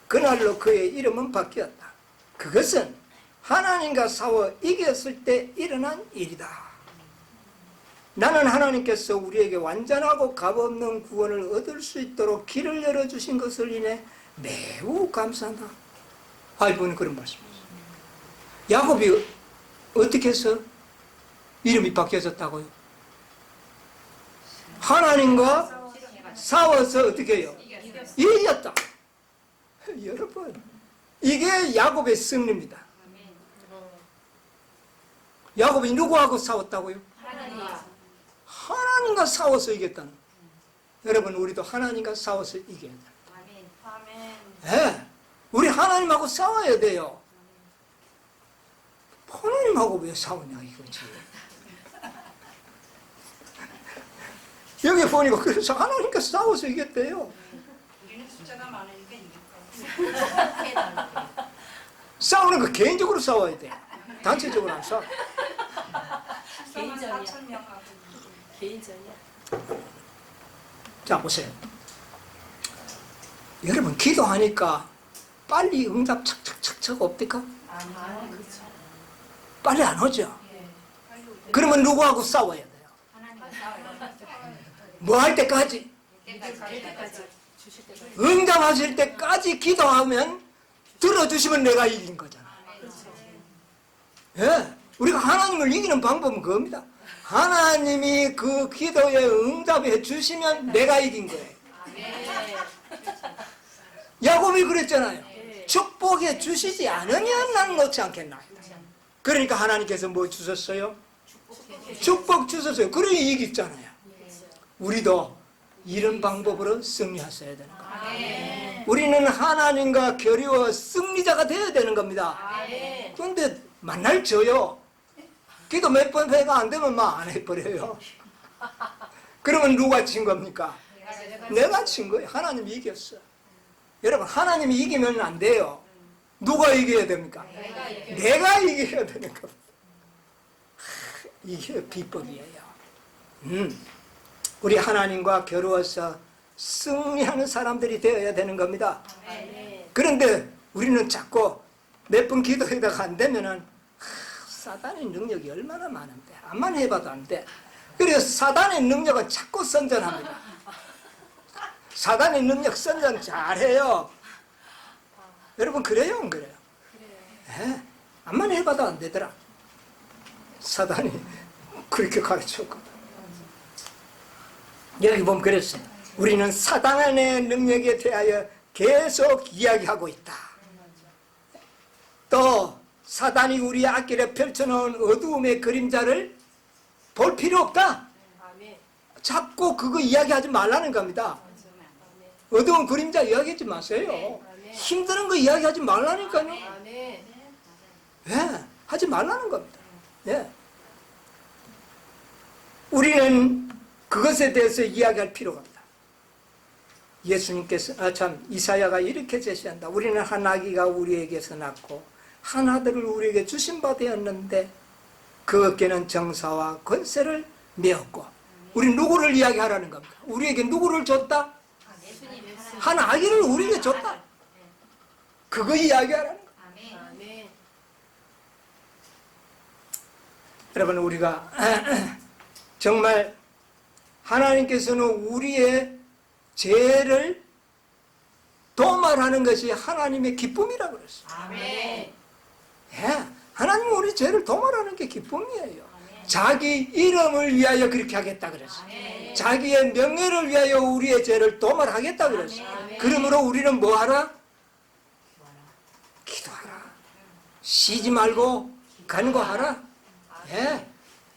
그날로 그의 이름은 바뀌었다. 그것은 하나님과 싸워 이겼을 때 일어난 일이다. 나는 하나님께서 우리에게 완전하고 값없는 구원을 얻을 수 있도록 길을 열어주신 것을 인해 매우 감사한다. 이분은 그런 말씀이에요. 야곱이 어떻게 해서 이름이 바뀌어졌다고요? 하나님과 싸워서 어떻게 해요? 이겼다. 여러분, 이게 야곱의 승리입니다. 야곱이 누구하고 싸웠다고요? 하나님과 싸워서 이겼다는. 여러분, 우리도 하나님과 싸워서 이겨야 돼요. 네, 우리 하나님하고 싸워야 돼요. 하나님하고 왜 싸우냐 이거지. 여기 보니까 그래서 하나님과 싸워서 이겼대요. 우리는 숫자가 많으니까 이길까? 싸우는 거 개인적으로 싸워야 돼. 단체적으로 안 싸워. 개인전이야. 4,000명하고 개인전이야. 자, 보세요. 여러분, 기도하니까 빨리 응답 착착착착 옵니까? 아, 그렇죠. 빨리 안 오죠? 예. 그러면 누구하고 싸워야 돼요? 뭐 할 때까지? 때까지 주실 때까지. 응답하실 때까지 기도하면 들어주시면 내가 이긴 거잖아. 그렇죠. 예, 우리가 하나님을 이기는 방법은 그겁니다. 하나님이 그 기도에 응답해 주시면 내가 이긴 거예요. 네. 야곱이 그랬잖아요. 네. 축복해 주시지 않으면 나는 놓지 않겠나. 그러니까 하나님께서 뭐 주셨어요? 축복 주셨어요. 그러니 이겼잖아요. 우리도 이런 방법으로 승리하셔야 되는 거예요. 우리는 하나님과 겨루어 승리자가 되어야 되는 겁니다. 그런데 만날 져요. 기도 몇 번 회가 안 되면 막 안 해버려요. 그러면 누가 친 겁니까? 내가 친 거예요. 하나님이 이겼어. 여러분, 하나님이 이기면 안 돼요. 누가 이겨야 됩니까? 내가 이겨야 되는 겁니다. 이게 비법이에요. 우리 하나님과 겨루어서 승리하는 사람들이 되어야 되는 겁니다. 그런데 우리는 자꾸 몇 번 기도하다가 안 되면은 사단의 능력이 얼마나 많은데 암만 해봐도 안 돼. 그래서 사단의 능력은 자꾸 선전합니다. 사단의 능력 선전 잘해요. 여러분 그래요 안 그래요? 예, 암만 해봐도 안 되더라. 사단이 그렇게 가르쳤거든. 여기 보면 그랬어요. 우리는 사단의 능력에 대하여 계속 이야기하고 있다. 또 사단이 우리 앞길에 펼쳐놓은 어두움의 그림자를 볼 필요 없다. 아멘. 자꾸 그거 이야기하지 말라는 겁니다. 어두운 그림자 이야기하지 마세요. 힘드는 거 이야기하지 말라니까요. 아멘. 예, 하지 말라는 겁니다. 예. 우리는 그것에 대해서 이야기할 필요가 없다. 예수님께서, 이사야가 이렇게 제시한다. 우리는 한 아기가 우리에게서 낳고 한 아들을 우리에게 주신 바 되었는데 그 어깨는 정사와 권세를 메었고. 우리 누구를 이야기하라는 겁니까? 우리에게 누구를 줬다? 한 아기를 우리에게 줬다. 그거 이야기하라는 거예요. 아멘. 여러분 우리가 정말 하나님께서는 우리의 죄를 도말하는 것이 하나님의 기쁨이라고 그랬어요. 아멘. 예, 하나님은 우리 죄를 도말하는 게 기쁨이에요. 자기 이름을 위하여 그렇게 하겠다 그랬어요. 자기의 명예를 위하여 우리의 죄를 도말하겠다 그랬어요. 그러므로 우리는 뭐 하라? 기도하라. 쉬지 말고 간구하라. 예,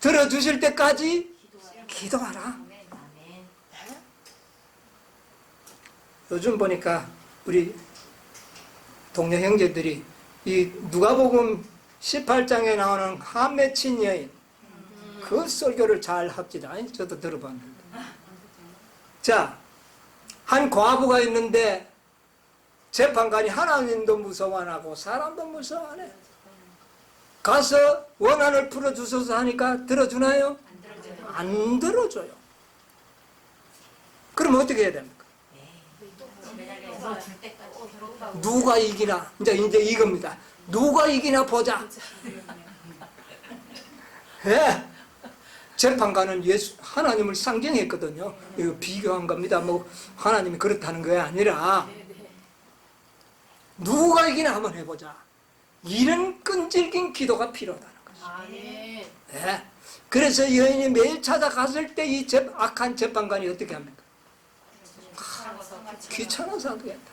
들어주실 때까지 기도하라. 요즘 보니까 우리 동료 형제들이 이 누가복음 18장에 나오는 한맺힌 여인 그 설교를 잘 합니다. 저도 들어봤는데. 자, 한 과부가 있는데 재판관이 하나님도 무서워 안 하고 사람도 무서워 안 해. 가서 원한을 풀어주소서 하니까 들어주나요? 안 들어줘요. 그럼 어떻게 해야 됩니까? 누가 이기나? 이제 이겁니다. 누가 이기나 보자. 예. 재판관은 하나님을 상징했거든요. 이거 비교한 겁니다. 뭐 하나님이 그렇다는 게 아니라 누가 이기나 한번 해보자. 이런 끈질긴 기도가 필요하다는 거죠. 아멘. 예. 그래서 여인이 매일 찾아갔을 때 이 악한 재판관이 어떻게 합니까? 귀찮아서 안 되겠다.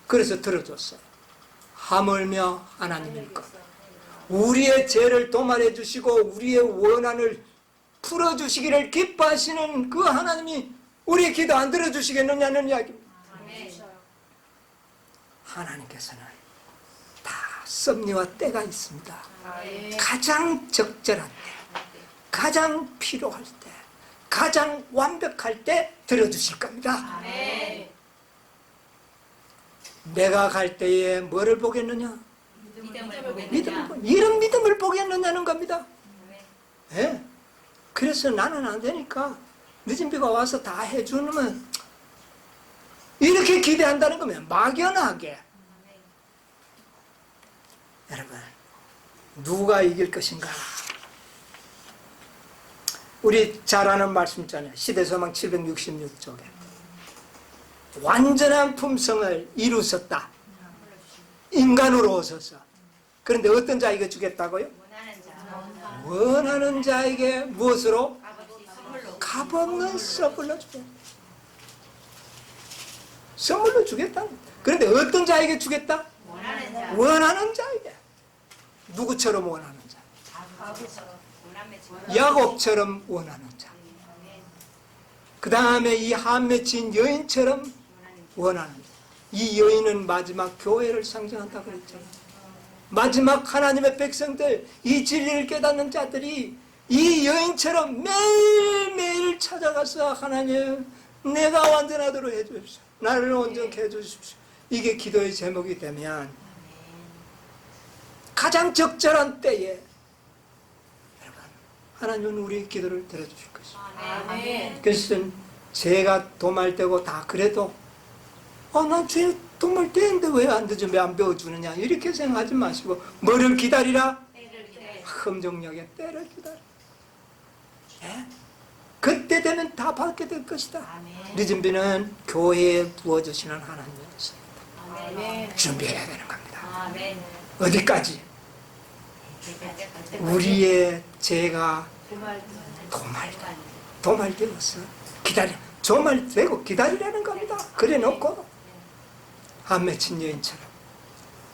그래서 들어줬어요. 하물며 하나님일 것. 우리의 죄를 도말해 주시고 우리의 원한을 풀어주시기를 기뻐하시는 그 하나님이 우리의 기도 안 들어주시겠느냐는 이야기입니다. 하나님께서는 다 섭리와 때가 있습니다. 가장 적절한 때, 가장 필요할 때, 가장 완벽할 때 들어주실 겁니다. 내가 갈 때에 뭐를 보겠느냐? 믿음을 보겠느냐? 이런 믿음을 보겠느냐는 겁니다. 예? 그래서 나는 안 되니까 늦은 비가 와서 다 해주면 이렇게 기대한다는 거면 막연하게. 여러분, 누가 이길 것인가? 우리 잘 아는 말씀 있잖아요. 시대소망 766쪽에 완전한 품성을 이루셨다. 인간으로 오셔서. 그런데 어떤 자에게 주겠다고요? 원하는 자에게 무엇으로? 값없는 선물로 주겠다. 선물로 주겠다. 그런데 어떤 자에게 주겠다? 원하는 자에게. 누구처럼 원하는 자? 야곱처럼 원하는 자. 그 다음에 이 한 맺힌 여인처럼 원하는 자. 이 여인은 마지막 교회를 상징한다 그랬잖아요. 마지막 하나님의 백성들, 이 진리를 깨닫는 자들이 이 여인처럼 매일매일 찾아가서 하나님, 내가 완전하도록 해주십시오. 나를 온전케 해주십시오. 이게 기도의 제목이 되면 가장 적절한 때에 여러분, 하나님은 우리의 기도를 들어주실 것입니다. 아멘. 그래서 제가 도말되고 다 그래도 난 죄 도말되는데 왜 안 늦으면 안 배워주느냐 이렇게 생각하지 마시고 뭐를 기다리라? 흠정력의 때를 기다려. 예? 그때 되면 다 받게 될 것이다. 늦은 비는 교회에 부어주시는 하나님이십니다. 아멘. 준비해야 되는 겁니다. 아멘. 어디까지? 우리의 죄가 도말되어서 기다려. 도말되고 기다리라는 겁니다. 그래 놓고 한 맺힌 여인처럼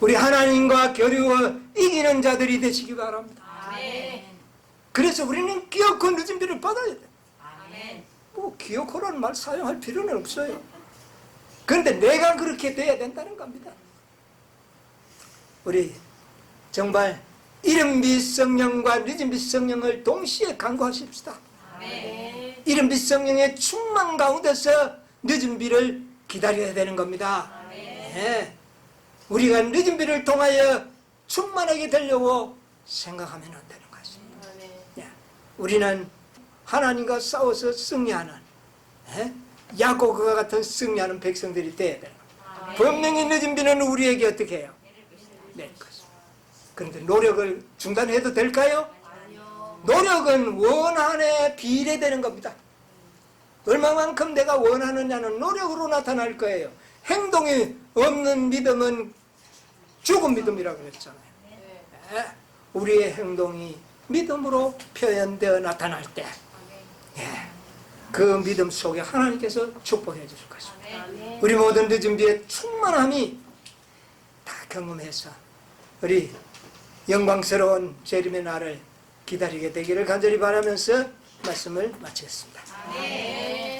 우리 하나님과 겨루어 이기는 자들이 되시기 바랍니다. 아멘. 그래서 우리는 기어코 늦은 비를 받아야 돼. 아멘. 뭐 기어코라는 말 사용할 필요는 없어요. 그런데 내가 그렇게 돼야 된다는 겁니다. 우리 정말 이른 빛 성령과 늦은 빛 성령을 동시에 간구하십시다. 아멘. 이른 빛 성령의 충만 가운데서 늦은 비를 기다려야 되는 겁니다. 네. 우리가 늦은 비를 통하여 충만하게 되려고 생각하면 안 되는 것입니다. 네. 우리는 하나님과 싸워서 승리하는 야곱과 같은 승리하는 백성들이 되어야 되는 겁니다. 분명히 늦은 비는 우리에게 어떻게 해요? 내릴 것입니다. 그런데 노력을 중단해도 될까요? 아니요. 노력은 원한에 비례되는 겁니다. 얼마만큼 내가 원하느냐는 노력으로 나타날 거예요. 행동이 없는 믿음은 죽은 믿음이라고 그랬잖아요. 네. 우리의 행동이 믿음으로 표현되어 나타날 때 그 믿음 속에 하나님께서 축복해 주실 것입니다. 아멘. 우리 모든 늦은 비의 충만함이 다 경험해서 우리 영광스러운 재림의 날을 기다리게 되기를 간절히 바라면서 말씀을 마치겠습니다. 아멘.